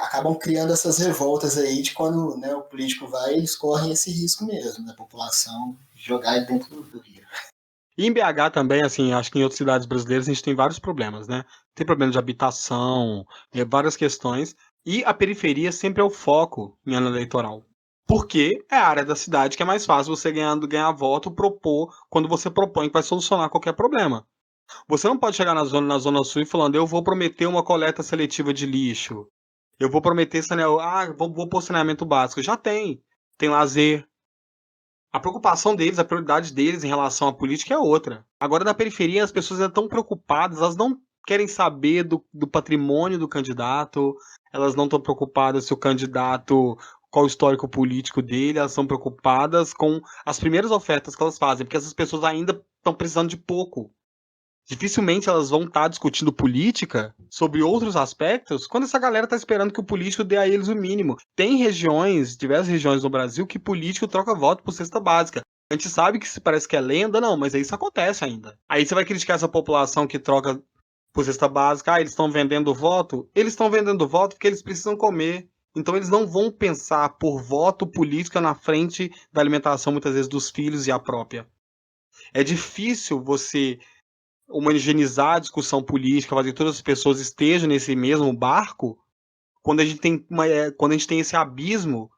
acabam criando essas revoltas aí de quando, né, o político vai, eles correm esse risco mesmo, da população jogar ele dentro do rio. E em BH também, assim, acho que em outras cidades brasileiras a gente tem vários problemas, né? Tem problema de habitação, várias questões. E a periferia sempre é o foco em ano eleitoral. Porque é a área da cidade que é mais fácil você ganhar voto, quando você propõe que vai solucionar qualquer problema. Você não pode chegar na zona sul e falando, eu vou prometer uma coleta seletiva de lixo. Eu vou prometer vou pôr saneamento básico. Já tem. Tem lazer. A preocupação deles, a prioridade deles em relação à política é outra. Agora, na periferia, as pessoas ainda estão preocupadas, elas não querem saber do patrimônio do candidato, elas não estão preocupadas se o candidato, qual o histórico político dele, elas estão preocupadas com as primeiras ofertas que elas fazem, porque essas pessoas ainda estão precisando de pouco. Dificilmente elas vão estar discutindo política sobre outros aspectos quando essa galera está esperando que o político dê a eles o mínimo. Tem regiões, diversas regiões no Brasil, que político troca voto por cesta básica. A gente sabe que parece que é lenda, não, mas isso acontece ainda. Aí você vai criticar essa população que troca por cesta básica, eles estão vendendo voto? Eles estão vendendo voto porque eles precisam comer. Então eles não vão pensar por voto política na frente da alimentação, muitas vezes, dos filhos e a própria. É difícil você homogeneizar a discussão política, fazer que todas as pessoas estejam nesse mesmo barco, quando a gente tem, quando a gente tem esse abismo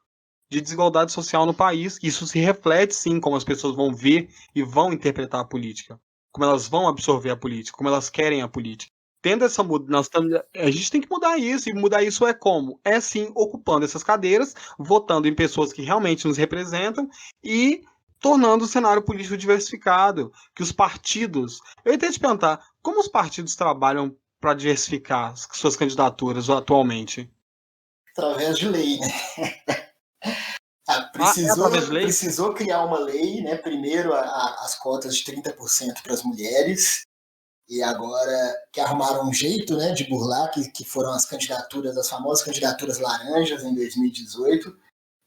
de desigualdade social no país. Isso se reflete, sim, como as pessoas vão ver e vão interpretar a política, como elas vão absorver a política, como elas querem a política. Tendo essa mudança, a gente tem que mudar isso, e mudar isso é como? É sim ocupando essas cadeiras, votando em pessoas que realmente nos representam e tornando o cenário político diversificado, que os partidos... Eu ia até te perguntar, como os partidos trabalham para diversificar suas candidaturas atualmente? Através de lei, né? É através de lei? Precisou criar uma lei, né? Primeiro as cotas de 30% para as mulheres, e agora que arrumaram um jeito, né, de burlar, que foram as candidaturas, as famosas candidaturas laranjas em 2018,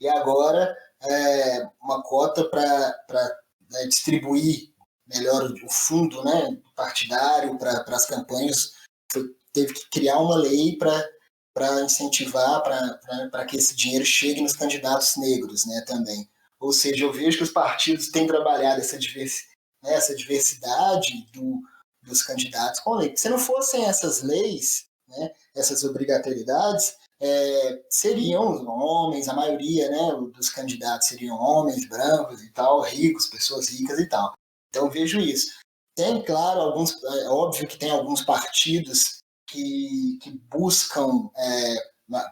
e agora uma cota para distribuir melhor o fundo, né, partidário para as campanhas. Teve que criar uma lei para incentivar, para que esse dinheiro chegue nos candidatos negros, né, também. Ou seja, eu vejo que os partidos têm trabalhado essa diversidade dos candidatos com lei. Se não fossem essas leis, né, essas obrigatoriedades, seriam homens, a maioria, né, dos candidatos seriam homens brancos e tal, ricos, pessoas ricas e tal. Então vejo isso. Tem, claro, óbvio que tem alguns partidos que buscam,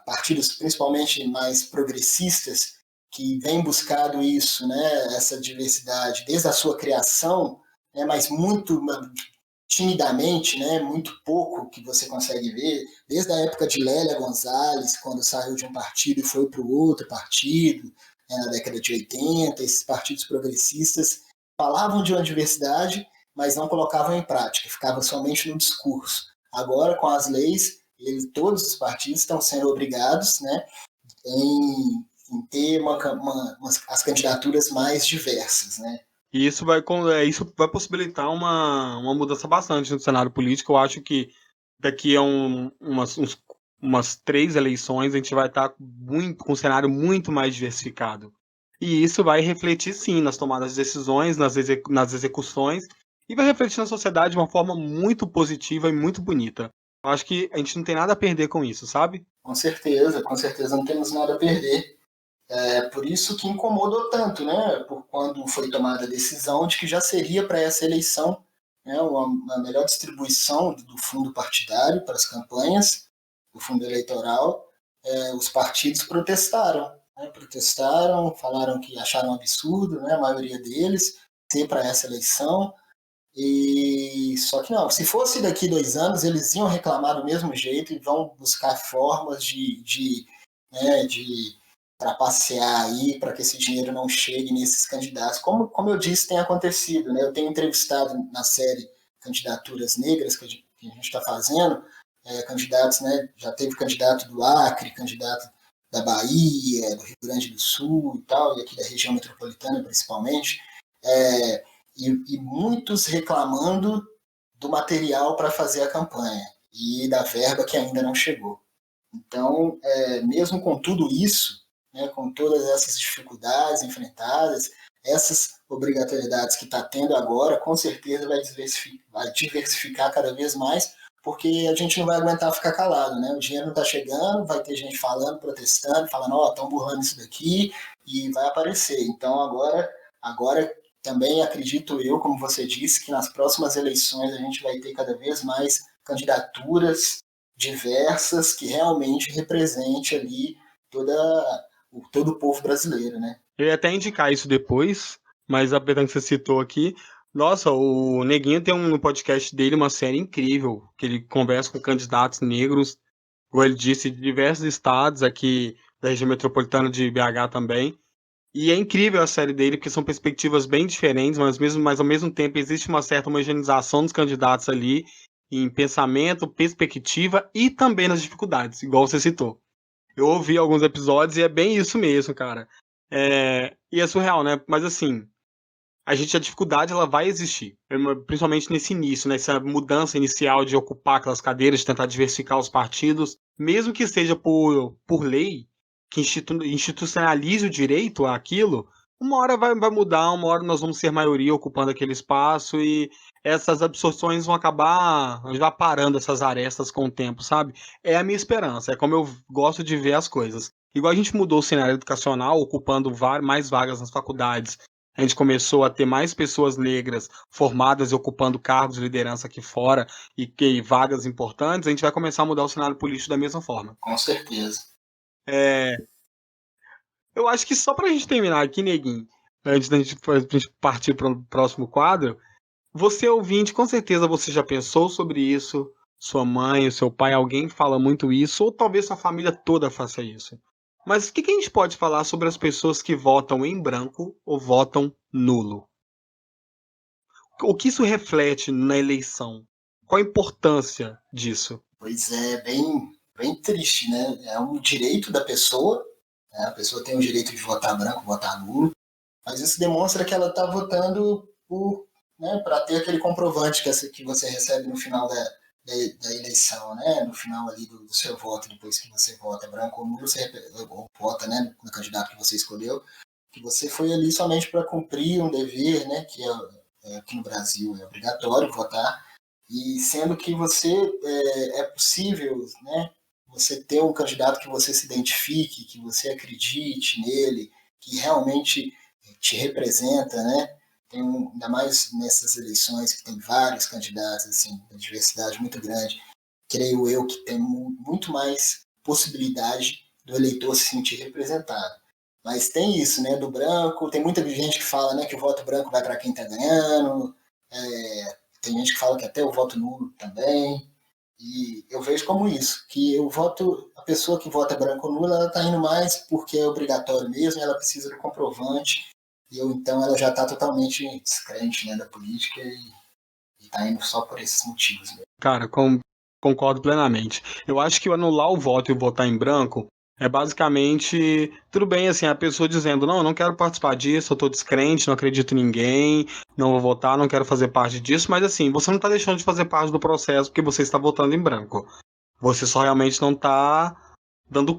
partidos principalmente mais progressistas, que vêm buscado isso, né, essa diversidade desde a sua criação, né, mas muito timidamente, né, muito pouco que você consegue ver, desde a época de Lélia Gonzalez, quando saiu de um partido e foi para o outro partido, na década de 80, esses partidos progressistas falavam de uma diversidade, mas não colocavam em prática, ficava somente no discurso. Agora, com as leis, todos os partidos estão sendo obrigados, né, em ter as candidaturas mais diversas, né? E isso isso vai possibilitar uma mudança bastante no cenário político. Eu acho que daqui a umas 3 eleições a gente vai estar com um cenário muito mais diversificado. E isso vai refletir, sim, nas tomadas de decisões, nas execuções, e vai refletir na sociedade de uma forma muito positiva e muito bonita. Eu acho que a gente não tem nada a perder com isso, sabe? Com certeza não temos nada a perder. Por isso que incomodou tanto, né? Por quando foi tomada a decisão de que já seria para essa eleição, né, uma melhor distribuição do fundo partidário para as campanhas, do fundo eleitoral. Os partidos protestaram, né? Protestaram, falaram que acharam um absurdo, né? A maioria deles, ser para essa eleição. E só que não, se fosse daqui 2 anos, eles iam reclamar do mesmo jeito e vão buscar formas de trapacear aí para que esse dinheiro não chegue nesses candidatos. Como eu disse, tem acontecido, né? Eu tenho entrevistado na série Candidaturas Negras que a gente está fazendo, candidatos, né? Já teve candidato do Acre, candidato da Bahia, do Rio Grande do Sul e tal, e aqui da região metropolitana principalmente, e muitos reclamando do material para fazer a campanha e da verba que ainda não chegou. Então, mesmo com tudo isso, né, com todas essas dificuldades enfrentadas, essas obrigatoriedades que está tendo agora, com certeza vai diversificar cada vez mais, porque a gente não vai aguentar ficar calado, né? O dinheiro não está chegando, vai ter gente falando, protestando, falando, estão burlando isso daqui, e vai aparecer. Então, agora também acredito eu, como você disse, que nas próximas eleições a gente vai ter cada vez mais candidaturas diversas que realmente represente ali todo o povo brasileiro, né? Eu ia até indicar isso depois, mas aproveitando que você citou aqui, nossa, o Neguinho tem no podcast dele uma série incrível, que ele conversa com candidatos negros, como ele disse, de diversos estados aqui da região metropolitana de BH também. E é incrível a série dele, porque são perspectivas bem diferentes, mas ao mesmo tempo existe uma certa homogeneização dos candidatos ali, em pensamento, perspectiva e também nas dificuldades, igual você citou. Eu ouvi alguns episódios e é bem isso mesmo, cara. E é surreal, né? Mas assim, a dificuldade ela vai existir, principalmente nesse início, nessa mudança inicial de ocupar aquelas cadeiras, de tentar diversificar os partidos, mesmo que seja por lei, que institucionalize o direito àquilo, uma hora vai mudar, uma hora nós vamos ser maioria ocupando aquele espaço e essas absorções vão acabar já parando essas arestas com o tempo, sabe? É a minha esperança, é como eu gosto de ver as coisas. Igual a gente mudou o cenário educacional, ocupando mais vagas nas faculdades, a gente começou a ter mais pessoas negras formadas e ocupando cargos de liderança aqui fora e vagas importantes, a gente vai começar a mudar o cenário político da mesma forma. Com certeza. Eu acho que só pra gente terminar aqui, Neguinho, antes da gente partir para o próximo quadro, você ouvinte, com certeza você já pensou sobre isso, sua mãe, o seu pai, alguém fala muito isso, ou talvez sua família toda faça isso. Mas o que a gente pode falar sobre as pessoas que votam em branco ou votam nulo? O que isso reflete na eleição? Qual a importância disso? Pois é, bem triste, né? É um direito da pessoa, né? A pessoa tem o direito de votar branco, votar nulo, mas isso demonstra que ela está votando para ter aquele comprovante que você recebe no final da eleição, né? No final ali do seu voto, depois que você vota branco ou nulo, você vota, né, no candidato que você escolheu, que você foi ali somente para cumprir um dever, né, que aqui no Brasil é obrigatório votar, e sendo que você é possível, né, você ter um candidato que você se identifique, que você acredite nele, que realmente te representa, né? Tem ainda mais nessas eleições que tem vários candidatos, assim, uma diversidade muito grande. Creio eu que tem muito mais possibilidade do eleitor se sentir representado. Mas tem isso, né, do branco, tem muita gente que fala, né, que o voto branco vai para quem está ganhando, tem gente que fala que até o voto nulo também, e eu vejo como isso, que a pessoa que vota branco ou nulo, ela está indo mais porque é obrigatório mesmo, ela precisa do comprovante, então ela já está totalmente descrente, né, da política e está indo só por esses motivos mesmo. Cara, concordo plenamente. Eu acho que o anular o voto e o votar em branco é basicamente, tudo bem, assim, a pessoa dizendo, não, eu não quero participar disso, eu tô descrente, não acredito em ninguém, não vou votar, não quero fazer parte disso, mas assim, você não tá deixando de fazer parte do processo porque você está votando em branco. Você só realmente não tá dando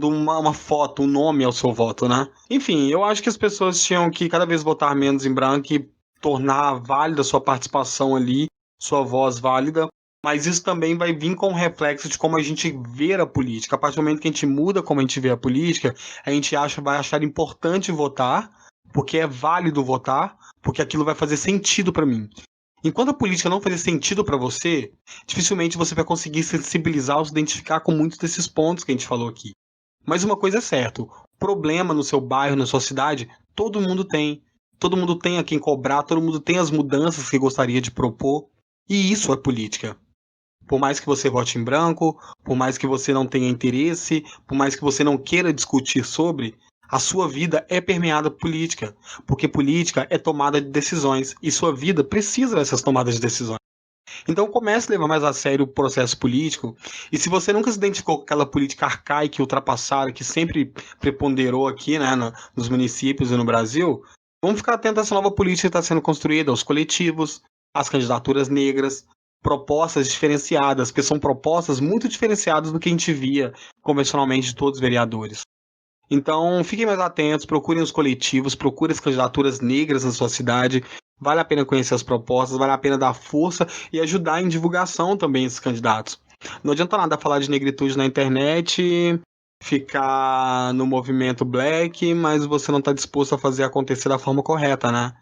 uma foto, um nome ao seu voto, né? Enfim, eu acho que as pessoas tinham que cada vez votar menos em branco e tornar válida a sua participação ali, sua voz válida, mas isso também vai vir com o reflexo de como a gente vê a política. A partir do momento que a gente muda como a gente vê a política, a gente vai achar importante votar, porque é válido votar, porque aquilo vai fazer sentido para mim. Enquanto a política não fazer sentido para você, dificilmente você vai conseguir sensibilizar ou se identificar com muitos desses pontos que a gente falou aqui. Mas uma coisa é certa, problema no seu bairro, na sua cidade, todo mundo tem. Todo mundo tem a quem cobrar, todo mundo tem as mudanças que gostaria de propor. E isso é política. Por mais que você vote em branco, por mais que você não tenha interesse, por mais que você não queira discutir sobre, a sua vida é permeada por política. Porque política é tomada de decisões. E sua vida precisa dessas tomadas de decisões. Então comece a levar mais a sério o processo político. E se você nunca se identificou com aquela política arcaica e ultrapassada que sempre preponderou aqui, né, nos municípios e no Brasil, vamos ficar atento a essa nova política que está sendo construída, aos coletivos, às candidaturas negras, propostas diferenciadas, porque são propostas muito diferenciadas do que a gente via convencionalmente de todos os vereadores. Então, fiquem mais atentos, procurem os coletivos, procurem as candidaturas negras na sua cidade. Vale a pena conhecer as propostas, vale a pena dar força e ajudar em divulgação também esses candidatos. Não adianta nada falar de negritude na internet, ficar no movimento black, mas você não está disposto a fazer acontecer da forma correta, né?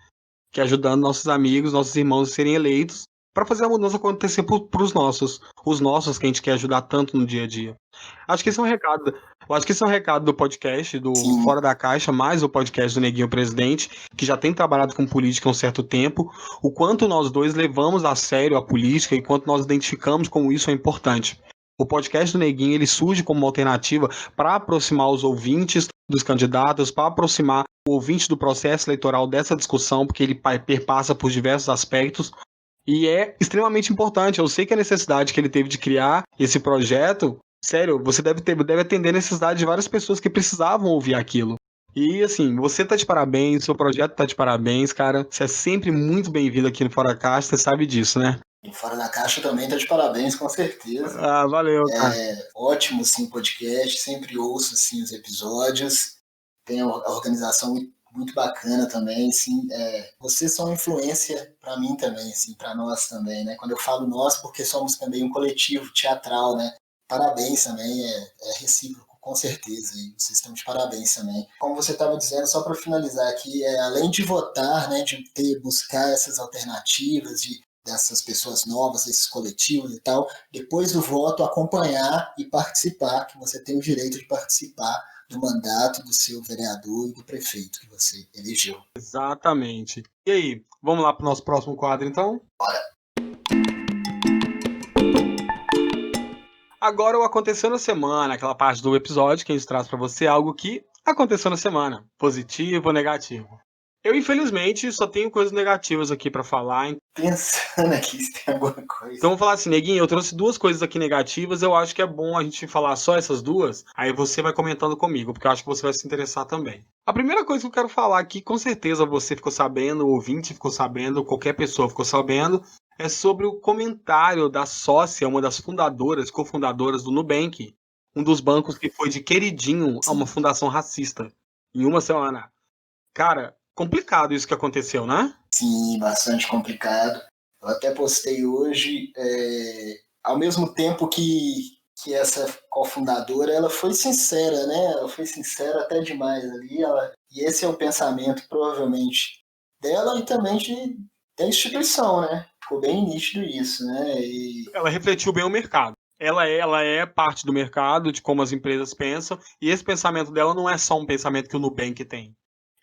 Que é ajudando nossos amigos, nossos irmãos a serem eleitos para fazer a mudança acontecer para os nossos que a gente quer ajudar tanto no dia a dia. Acho que esse é um recado. Eu acho que esse é um recado do podcast, do Sim. Fora da Caixa, mais o podcast do Neguinho Presidente, que já tem trabalhado com política há um certo tempo, o quanto nós dois levamos a sério a política e quanto nós identificamos como isso é importante. O podcast do Neguinho ele surge como uma alternativa para aproximar os ouvintes dos candidatos, para aproximar o ouvinte do processo eleitoral dessa discussão, porque ele perpassa por diversos aspectos. E é extremamente importante. Eu sei que a necessidade que ele teve de criar esse projeto, sério, você deve atender a necessidade de várias pessoas que precisavam ouvir aquilo. E assim, você tá de parabéns, seu projeto tá de parabéns, cara. Você é sempre muito bem-vindo aqui no Fora da Caixa, você sabe disso, né? E Fora da Caixa também tá de parabéns, com certeza. Ah, valeu, cara. Ótimo, sim, podcast. Sempre ouço, assim, os episódios. Tem uma organização muito bacana também, assim. Vocês são influência para mim também, assim, para nós também, né? Quando eu falo nós, porque somos também um coletivo teatral, né? Parabéns também, é recíproco, com certeza. E vocês estão de parabéns também. Como você estava dizendo, só para finalizar aqui, além de votar, né, de buscar essas alternativas, dessas pessoas novas, desses coletivos e tal, depois do voto, acompanhar e participar, que você tem o direito de participar do mandato do seu vereador e do prefeito que você elegeu. Exatamente. E aí, vamos lá para o nosso próximo quadro, então? Bora. Agora, o Aconteceu na Semana, aquela parte do episódio que a gente traz para você algo que aconteceu na semana, positivo ou negativo. Eu, infelizmente, só tenho coisas negativas aqui para falar. Pensando aqui se tem alguma coisa. Então, vamos falar assim, Neguinho, eu trouxe 2 coisas aqui negativas, eu acho que é bom a gente falar só essas 2, aí você vai comentando comigo, porque eu acho que você vai se interessar também. A primeira coisa que eu quero falar aqui, com certeza você ficou sabendo, o ouvinte ficou sabendo, qualquer pessoa ficou sabendo, é sobre o comentário da sócia, uma das fundadoras, cofundadoras do Nubank, um dos bancos que foi de queridinho a uma fundação racista, em uma semana. Cara, complicado isso que aconteceu, né? Sim, bastante complicado. Eu até postei hoje, ao mesmo tempo que essa cofundadora, ela foi sincera, né? Ela foi sincera até demais ali. E esse é o pensamento, provavelmente, dela e também da instituição, né? Ficou bem nítido isso, né? Ela refletiu bem o mercado. Ela é parte do mercado, de como as empresas pensam, e esse pensamento dela não é só um pensamento que o Nubank tem.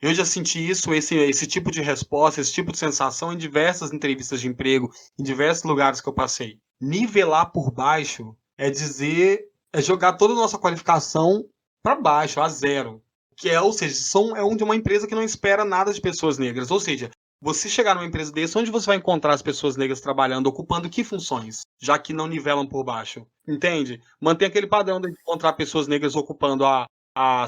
Eu já senti isso, esse tipo de resposta, esse tipo de sensação em diversas entrevistas de emprego, em diversos lugares que eu passei. Nivelar por baixo é jogar toda a nossa qualificação para baixo, a zero. Ou seja, é onde uma empresa que não espera nada de pessoas negras. Ou seja, você chegar numa empresa desse, onde você vai encontrar as pessoas negras trabalhando, ocupando que funções, já que não nivelam por baixo? Entende? Mantém aquele padrão de encontrar pessoas negras ocupando a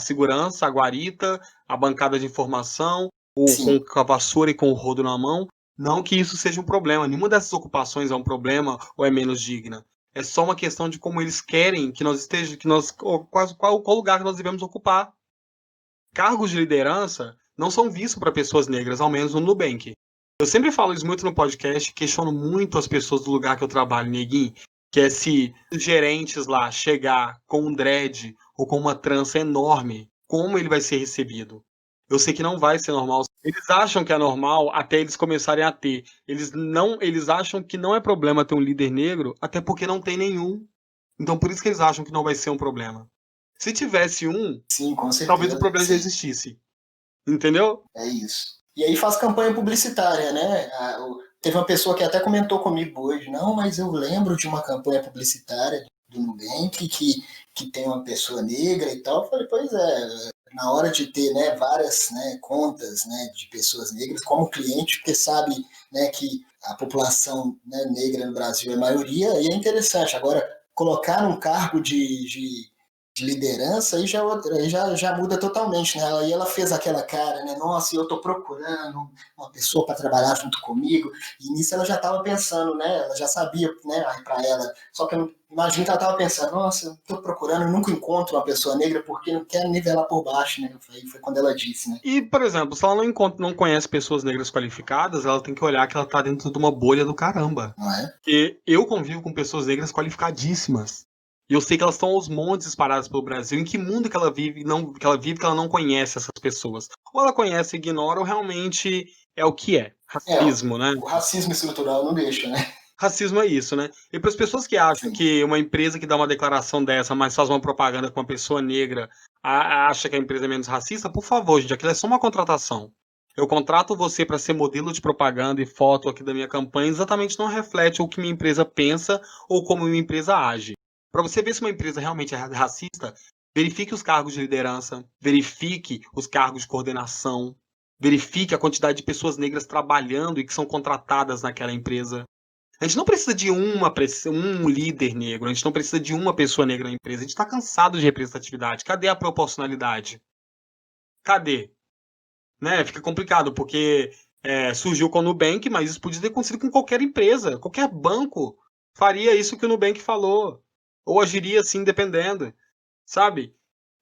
segurança, a guarita, a bancada de informação, ou com a vassoura e com o rodo na mão. Não que isso seja um problema. Nenhuma dessas ocupações é um problema ou é menos digna. É só uma questão de como eles querem que nós estejamos, qual lugar que nós devemos ocupar. Cargos de liderança não são vistos para pessoas negras, ao menos no Nubank. Eu sempre falo isso muito no podcast, questiono muito as pessoas do lugar que eu trabalho, Neguinho, que é se os gerentes lá chegar com um dread ou com uma trança enorme, como ele vai ser recebido? Eu sei que não vai ser normal. Eles acham que é normal até eles começarem a ter. Eles acham que não é problema ter um líder negro, até porque não tem nenhum. Então por isso que eles acham que não vai ser um problema. Se tivesse um, sim, com certeza, talvez o problema já existisse. Entendeu? É isso. E aí faz campanha publicitária, né? Teve uma pessoa que até comentou comigo hoje, não, mas eu lembro de uma campanha publicitária do Nubank que tem uma pessoa negra e tal. Eu falei, pois é, na hora de ter, né, várias, né, contas, né, de pessoas negras como cliente, porque sabe, né, que a população, né, negra no Brasil é maioria, e é interessante. Agora, colocar um cargo de liderança, aí já muda totalmente, né? Aí ela fez aquela cara, né? Nossa, eu tô procurando uma pessoa para trabalhar junto comigo, e nisso ela já estava pensando, né? Ela já sabia, né? Para ela, só que eu imagino que ela estava pensando, nossa, eu tô procurando, eu nunca encontro uma pessoa negra porque não quero nivelar por baixo, né? Foi quando ela disse, né? E, por exemplo, se ela não conhece pessoas negras qualificadas, ela tem que olhar que ela tá dentro de uma bolha do caramba. Não é? Porque eu convivo com pessoas negras qualificadíssimas. E eu sei que elas estão aos montes espalhadas pelo Brasil. Em que mundo que ela vive que ela não conhece essas pessoas? Ou ela conhece e ignora, ou realmente é o que é. Racismo, né? O racismo estrutural não deixa, né? Racismo é isso, né? E para as pessoas que acham que uma empresa que dá uma declaração dessa, mas faz uma propaganda com uma pessoa negra, acha que a empresa é menos racista, por favor, gente, aquilo é só uma contratação. Eu contrato você para ser modelo de propaganda e foto aqui da minha campanha, exatamente não reflete o que minha empresa pensa ou como minha empresa age. Para você ver se uma empresa realmente é racista, verifique os cargos de liderança, verifique os cargos de coordenação, verifique a quantidade de pessoas negras trabalhando e que são contratadas naquela empresa. A gente não precisa de um líder negro, a gente não precisa de uma pessoa negra na empresa. A gente está cansado de representatividade. Cadê a proporcionalidade? Cadê? Né? Fica complicado, porque surgiu com o Nubank, mas isso podia ter acontecido com qualquer empresa. Qualquer banco faria isso que o Nubank falou. Ou agiria assim, dependendo. Sabe?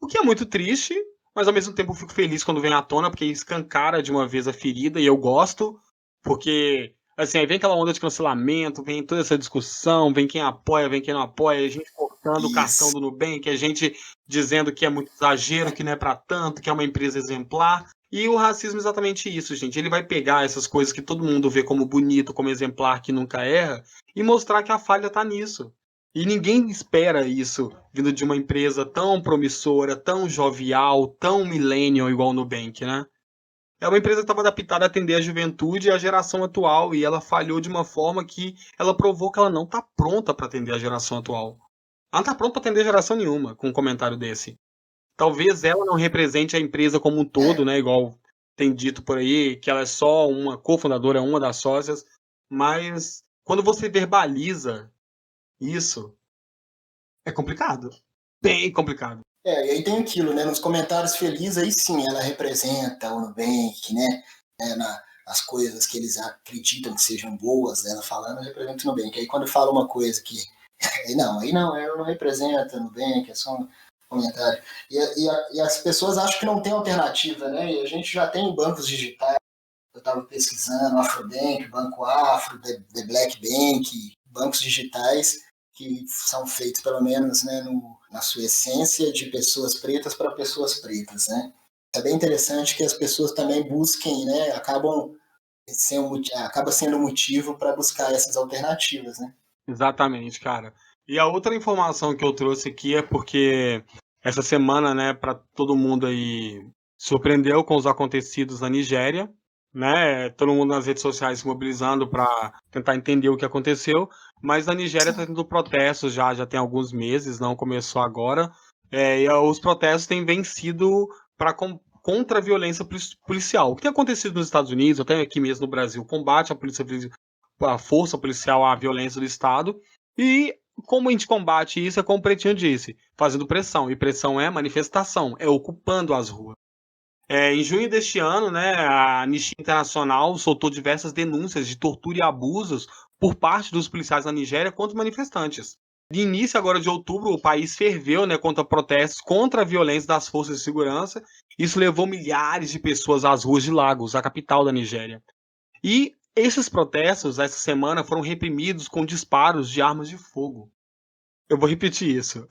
O que é muito triste, mas ao mesmo tempo eu fico feliz quando vem à tona, porque escancara de uma vez a ferida, e eu gosto, porque, assim, aí vem aquela onda de cancelamento, vem toda essa discussão, vem quem apoia, vem quem não apoia, a gente cortando o cartão do Nubank, a gente dizendo que é muito exagero, que não é para tanto, que é uma empresa exemplar, e o racismo é exatamente isso, gente. Ele vai pegar essas coisas que todo mundo vê como bonito, como exemplar, que nunca erra, e mostrar que a falha tá nisso. E ninguém espera isso vindo de uma empresa tão promissora, tão jovial, tão millennial igual o Nubank, né? É uma empresa que estava adaptada a atender a juventude e a geração atual, e ela falhou de uma forma que ela provou que ela não está pronta para atender a geração atual. Ela não está pronta para atender a geração nenhuma com um comentário desse. Talvez ela não represente a empresa como um todo, né? Igual tem dito por aí, que ela é só uma cofundadora, uma das sócias, mas quando você verbaliza isso, é complicado. Bem complicado. E aí tem aquilo, né? Nos comentários felizes, aí sim, ela representa o Nubank, né? As coisas que eles acreditam que sejam boas, ela falando, representa o Nubank. Aí quando fala uma coisa que. Aí não, ela não representa o Nubank, é só um comentário. E as pessoas acham que não tem alternativa, né? E a gente já tem bancos digitais. Eu estava pesquisando, Afrobank, Banco Afro, The Black Bank, bancos digitais que são feitos, pelo menos, né, na sua essência, de pessoas pretas para pessoas pretas, né? É bem interessante que as pessoas também busquem, né, acaba sendo motivo para buscar essas alternativas, né? Exatamente, cara. E a outra informação que eu trouxe aqui é porque essa semana, né, para todo mundo aí surpreendeu com os acontecidos na Nigéria, né? Todo mundo nas redes sociais se mobilizando para tentar entender o que aconteceu, mas na Nigéria está tendo protestos já tem alguns meses, não começou agora. E os protestos têm vencido contra a violência policial. O que tem acontecido nos Estados Unidos, até aqui mesmo no Brasil, combate à força policial à violência do Estado. E como a gente combate isso é como o Pretinho disse, fazendo pressão. E pressão é manifestação, é ocupando as ruas. Em junho deste ano, né, a Anistia Internacional soltou diversas denúncias de tortura e abusos por parte dos policiais na Nigéria contra os manifestantes. De início agora de outubro, o país ferveu, né, contra protestos contra a violência das forças de segurança. Isso levou milhares de pessoas às ruas de Lagos, a capital da Nigéria. E esses protestos, essa semana, foram reprimidos com disparos de armas de fogo. Eu vou repetir isso.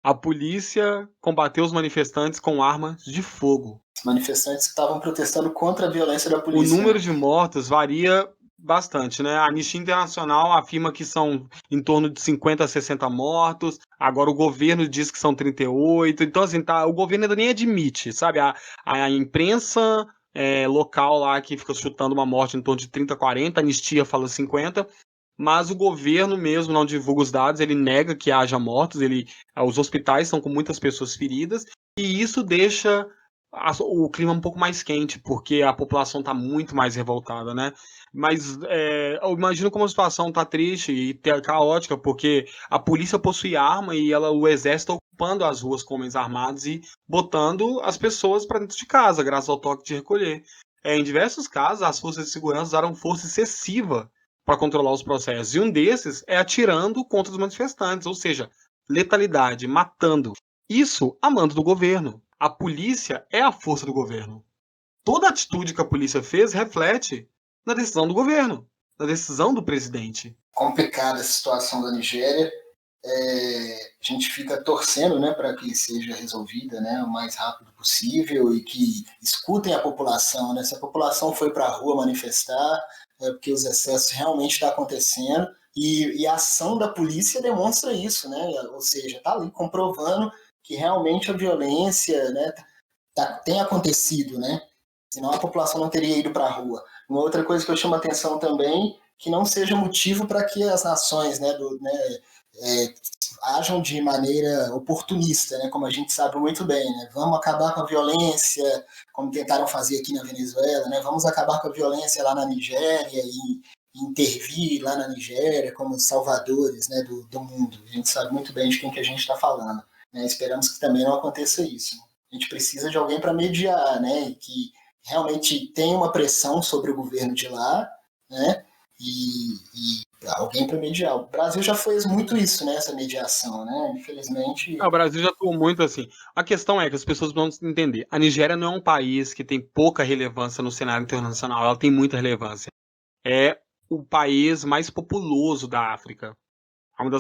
A polícia combateu os manifestantes com armas de fogo. Os manifestantes estavam protestando contra a violência da polícia. O número de mortos varia bastante, né? A Anistia Internacional afirma que são em torno de 50 a 60 mortos. Agora o governo diz que são 38. Então, assim, o governo ainda nem admite, sabe? A imprensa local lá que fica chutando uma morte em torno de 30 a 40, a Anistia fala 50. Mas o governo mesmo não divulga os dados, ele nega que haja mortos, os hospitais estão com muitas pessoas feridas, e isso deixa o clima um pouco mais quente, porque a população está muito mais revoltada, né? Mas eu imagino como a situação está triste e caótica, porque a polícia possui arma e o exército ocupando as ruas com homens armados e botando as pessoas para dentro de casa, graças ao toque de recolher. Em diversos casos, as forças de segurança usaram força excessiva para controlar os processos. E um desses é atirando contra os manifestantes, ou seja, letalidade, matando. Isso a mando do governo. A polícia é a força do governo. Toda atitude que a polícia fez reflete na decisão do governo, na decisão do presidente. Complicada a situação da Nigéria. A gente fica torcendo, né, para que seja resolvida, né, o mais rápido possível e que escutem a população, né? Se a população foi para a rua manifestar, é porque os excessos realmente estão acontecendo, E a ação da polícia demonstra isso, né? Ou seja, está ali comprovando que realmente a violência, né, tem acontecido, né? Senão a população não teria ido para a rua. Uma outra coisa que eu chamo a atenção também, que não seja motivo para que as nações, né, ajam de maneira oportunista, né, como a gente sabe muito bem, né? Vamos acabar com a violência, como tentaram fazer aqui na Venezuela, né? Vamos acabar com a violência lá na Nigéria e intervir lá na Nigéria como salvadores, né, do mundo. A gente sabe muito bem de quem que a gente está falando, né? Esperamos que também não aconteça isso. A gente precisa de alguém para mediar, né, que realmente tenha uma pressão sobre o governo de lá, né, e alguém para mediar. O Brasil já fez muito isso, né, essa mediação, né? Infelizmente. O Brasil já atuou muito assim. A questão é que as pessoas vão entender. A Nigéria não é um país que tem pouca relevância no cenário internacional, ela tem muita relevância. É o país mais populoso da África.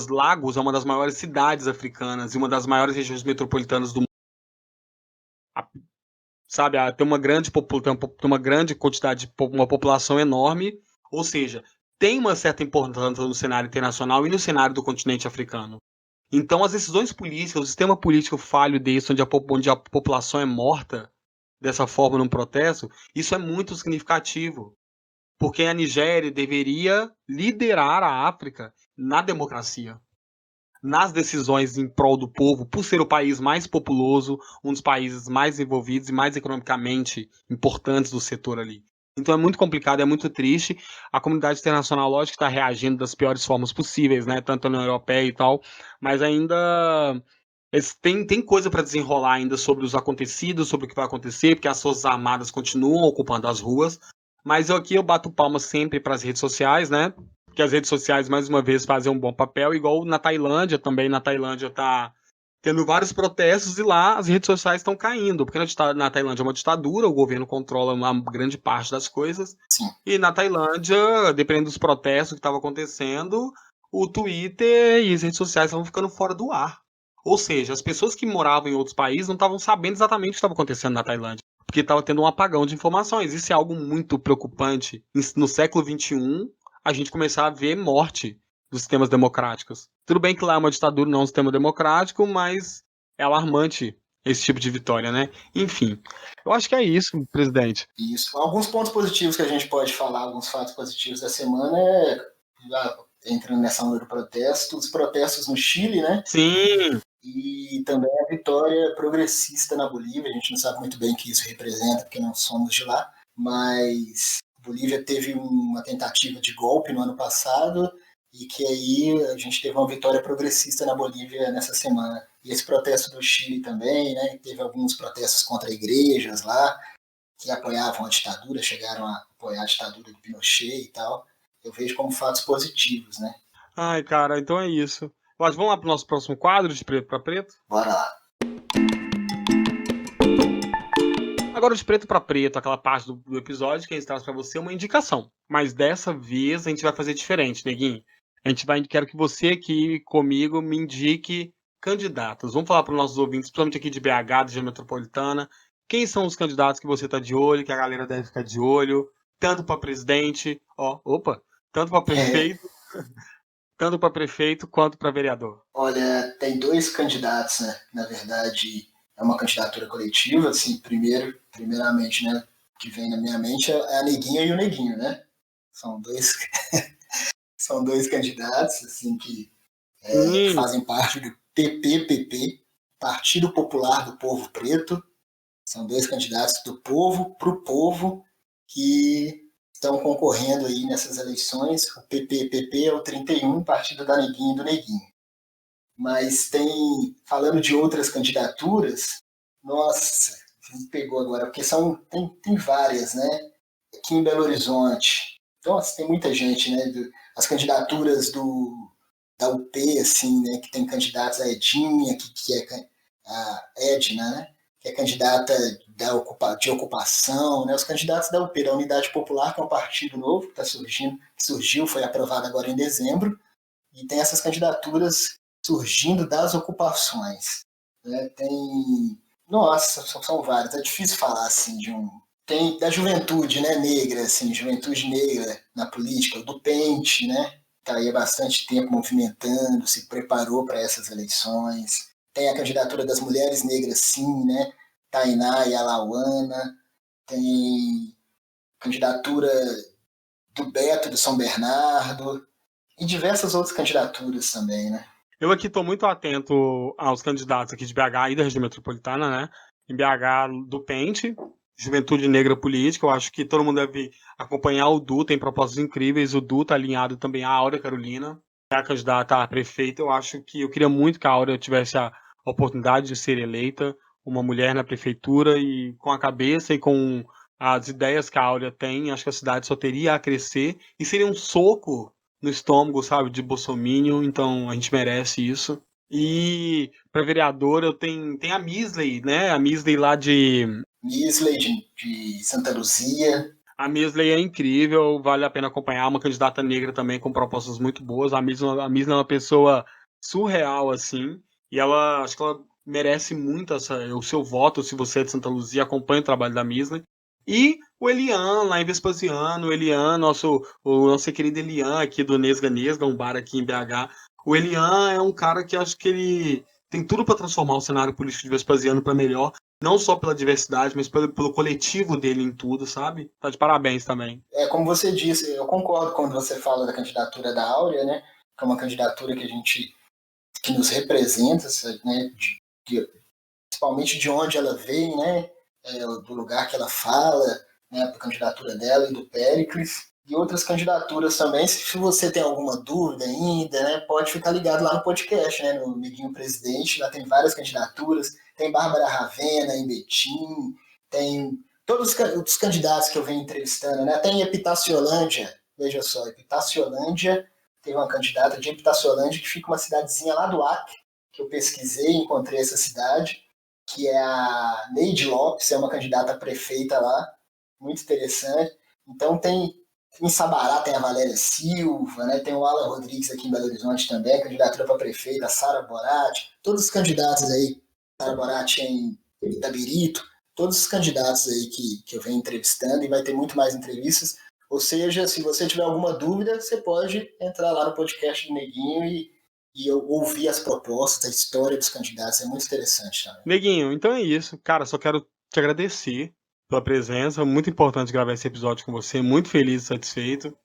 Lagos é uma das maiores cidades africanas e uma das maiores regiões metropolitanas do mundo. Sabe, tem uma grande quantidade, uma população enorme, ou seja, tem uma certa importância no cenário internacional e no cenário do continente africano. Então, as decisões políticas, o sistema político falho desse, onde a população é morta dessa forma num protesto, isso é muito significativo. Porque a Nigéria deveria liderar a África na democracia, nas decisões em prol do povo, por ser o país mais populoso, um dos países mais envolvidos e mais economicamente importantes do setor ali. Então é muito complicado, é muito triste. A comunidade internacional, lógico, está reagindo das piores formas possíveis, né? Tanto na Europeia e tal, mas ainda tem coisa para desenrolar ainda sobre os acontecidos, sobre o que vai acontecer, porque as forças armadas continuam ocupando as ruas. Mas eu bato palma sempre para as redes sociais, né? Que as redes sociais, mais uma vez, fazem um bom papel, igual na Tailândia também. Na Tailândia tá tendo vários protestos e lá as redes sociais estão caindo, porque na Tailândia é uma ditadura, o governo controla uma grande parte das coisas. Sim. E na Tailândia, dependendo dos protestos que estavam acontecendo, o Twitter e as redes sociais estavam ficando fora do ar. Ou seja, as pessoas que moravam em outros países não estavam sabendo exatamente o que estava acontecendo na Tailândia, porque estava tendo um apagão de informações. Isso é algo muito preocupante. No século XXI, a gente começar a ver morte dos sistemas democráticos. Tudo bem que lá é uma ditadura, não um sistema democrático, mas é alarmante esse tipo de vitória, né? Enfim, eu acho que é isso, presidente. Isso. Alguns pontos positivos que a gente pode falar, alguns fatos positivos da semana entrando nessa onda do protesto, os protestos no Chile, né? Sim. E também a vitória progressista na Bolívia. A gente não sabe muito bem o que isso representa, porque não somos de lá, mas a Bolívia teve uma tentativa de golpe no ano passado e que aí a gente teve uma vitória progressista na Bolívia nessa semana. E esse protesto do Chile também, né? Teve alguns protestos contra igrejas lá, que apoiavam a ditadura, chegaram a apoiar a ditadura do Pinochet e tal. Eu vejo como fatos positivos, né? Ai, cara, então é isso. Mas vamos lá pro nosso próximo quadro, de preto para preto? Bora lá. Agora, de preto para preto, aquela parte do episódio que a gente traz para você uma indicação. Mas dessa vez a gente vai fazer diferente, neguinho. Quero que você aqui comigo me indique candidatos. Vamos falar para os nossos ouvintes, principalmente aqui de BH, da região metropolitana. Quem são os candidatos que você está de olho, que a galera deve ficar de olho, tanto para presidente, tanto para prefeito, tanto para prefeito quanto para vereador. Olha, tem dois candidatos, né? Na verdade, é uma candidatura coletiva, assim, primeiramente, né, que vem na minha mente é a Neguinha e o Neguinho, né? São dois são dois candidatos, assim, que fazem parte do PPPP, Partido Popular do Povo Preto. São dois candidatos do povo para o povo que estão concorrendo aí nessas eleições. O PPPP é o 31, Partido da Neguinha e do Neguinho. Mas falando de outras candidaturas, nossa, me pegou agora, porque tem várias, né? Aqui em Belo Horizonte, nossa, tem muita gente, né? As candidaturas da UP, assim, né? Que tem candidatos, a Edinha, que é a Edna, né? Que é candidata de ocupação, né? Os candidatos da UP, da Unidade Popular, que é um partido novo que surgiu, foi aprovado agora em dezembro, e tem essas candidaturas surgindo das ocupações. Né? Nossa, são vários, é difícil falar assim de um. Tem da juventude, né, negra, assim, juventude negra na política, do Pente, né? está aí há bastante tempo movimentando, se preparou para essas eleições. Tem a candidatura das mulheres negras, sim, né? Tainá e Alauana. Tem candidatura do Beto de São Bernardo e diversas outras candidaturas também, né? Eu aqui estou muito atento aos candidatos aqui de BH e da região metropolitana, né? Em BH, do Pente, Juventude Negra Política. Eu acho que todo mundo deve acompanhar o Du, tem propostas incríveis. O Du está alinhado também à Áurea Carolina, que é a candidata a prefeita. Eu acho que eu queria muito que a Áurea tivesse a oportunidade de ser eleita, uma mulher na prefeitura, e com a cabeça e com as ideias que a Áurea tem, acho que a cidade só teria a crescer e seria um soco no estômago, sabe, de bolsominion, então a gente merece isso. E para vereadora eu tenho a Misley, né? A Misley lá de de Santa Luzia. A Misley é incrível, vale a pena acompanhar, uma candidata negra também com propostas muito boas. A Misley é uma pessoa surreal, assim, e acho que ela merece muito o seu voto, se você é de Santa Luzia, acompanha o trabalho da Misley. E o Elian, lá em Vespasiano, o nosso querido Elian aqui do Nesga Nesga, um bar aqui em BH. O Elian é um cara que acho que ele tem tudo para transformar o cenário político de Vespasiano para melhor, não só pela diversidade, mas pelo coletivo dele em tudo, sabe? Tá de parabéns também. Como você disse, eu concordo quando você fala da candidatura da Áurea, né? Que é uma candidatura que nos representa, né? Principalmente de onde ela vem, né? Do lugar que ela fala, né? A candidatura dela e do Péricles. E outras candidaturas também. Se você tem alguma dúvida ainda, né? Pode ficar ligado lá no podcast, né? No Neguinho Presidente. Lá tem várias candidaturas. Tem Bárbara Ravena em Betim. Tem todos os candidatos que eu venho entrevistando, né? Tem Epitaciolândia. Veja só, Epitaciolândia. Tem uma candidata de Epitaciolândia que fica uma cidadezinha lá do Acre, que eu pesquisei e encontrei essa cidade, que é a Neide Lopes, é uma candidata a prefeita lá, muito interessante. Então tem em Sabará tem a Valéria Silva, né? Tem o Alan Rodrigues aqui em Belo Horizonte também, candidatura para prefeita, a Sara Borati, todos os candidatos aí, Sara Borati em Itabirito, todos os candidatos aí que eu venho entrevistando, e vai ter muito mais entrevistas. Ou seja, se você tiver alguma dúvida, você pode entrar lá no podcast do Neguinho e eu ouvir as propostas, a história dos candidatos, é muito interessante também. Neguinho, então é isso. Cara, só quero te agradecer pela presença, muito importante gravar esse episódio com você, muito feliz e satisfeito.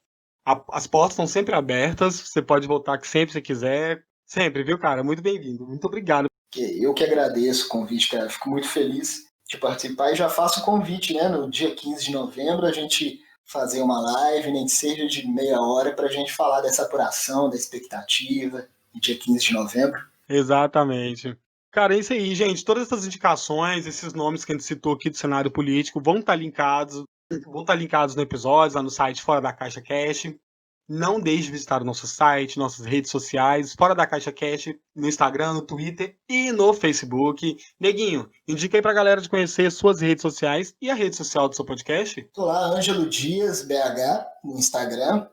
As portas estão sempre abertas, você pode voltar aqui sempre que você quiser, sempre, viu, cara? Muito bem-vindo, muito obrigado. Eu que agradeço o convite, cara, fico muito feliz de participar e já faço o convite, né, no dia 15 de novembro a gente fazer uma live, nem que seja de meia hora, para a gente falar dessa apuração, da expectativa, no dia 15 de novembro. Exatamente. Cara, é isso aí, gente. Todas essas indicações, esses nomes que a gente citou aqui do cenário político vão estar linkados no episódio, lá no site Fora da Caixa Cash. Não deixe de visitar o nosso site, nossas redes sociais, Fora da Caixa Cash, no Instagram, no Twitter e no Facebook. Neguinho, indica aí pra galera de conhecer suas redes sociais e a rede social do seu podcast. Tô lá, Ângelo Dias, BH, no Instagram,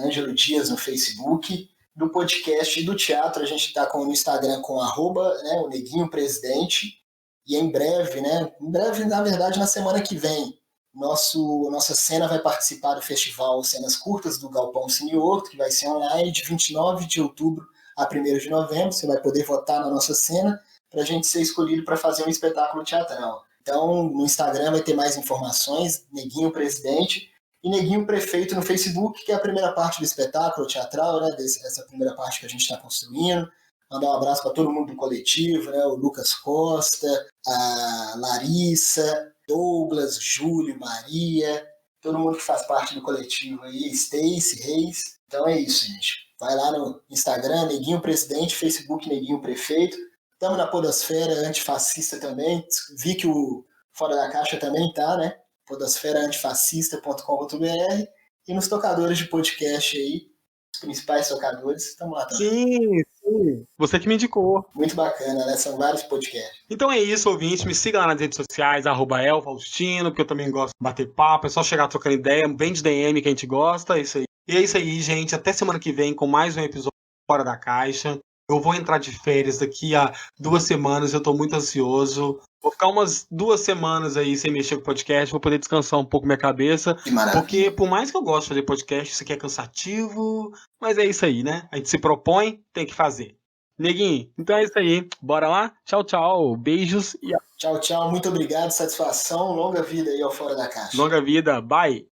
Ângelo Dias no Facebook. Do podcast e do teatro, a gente está no Instagram com @ né, o Neguinho Presidente. E em breve, na verdade, na semana que vem, nossa cena vai participar do festival Cenas Curtas do Galpão Cine Horto, que vai ser online de 29 de outubro a 1º de novembro. Você vai poder votar na nossa cena para a gente ser escolhido para fazer um espetáculo teatral. Então, no Instagram vai ter mais informações, Neguinho Presidente, e Neguinho Prefeito no Facebook, que é a primeira parte do espetáculo teatral, né, essa primeira parte que a gente está construindo. Mandar um abraço para todo mundo do coletivo, né, o Lucas Costa, a Larissa, Douglas, Júlio, Maria, todo mundo que faz parte do coletivo aí, Stacy, Reis. Então é isso, gente. Vai lá no Instagram, Neguinho Presidente, Facebook Neguinho Prefeito. Estamos na podosfera antifascista também. Vi que o Fora da Caixa também tá, né? podosferaantifascista.com.br e nos tocadores de podcast aí, os principais tocadores, estamos lá Sim. também. Você que me indicou. Muito bacana, né? São vários podcasts. Então é isso, ouvinte. Me siga lá nas redes sociais, @elfaustino, porque eu também gosto de bater papo. É só chegar trocando ideia, vem de DM que a gente gosta. É isso aí. E é isso aí, gente. Até semana que vem com mais um episódio Fora da Caixa. Eu vou entrar de férias daqui a 2 semanas, eu tô muito ansioso. Vou ficar umas 2 semanas aí sem mexer com podcast, vou poder descansar um pouco minha cabeça. Que maravilha. Porque por mais que eu goste de fazer podcast, isso aqui é cansativo, mas é isso aí, né? A gente se propõe, tem que fazer. Neguinho, então é isso aí. Bora lá? Tchau, tchau. Beijos e Tchau, tchau. Muito obrigado. Satisfação. Longa vida aí ao Fora da Caixa. longa vida. Bye.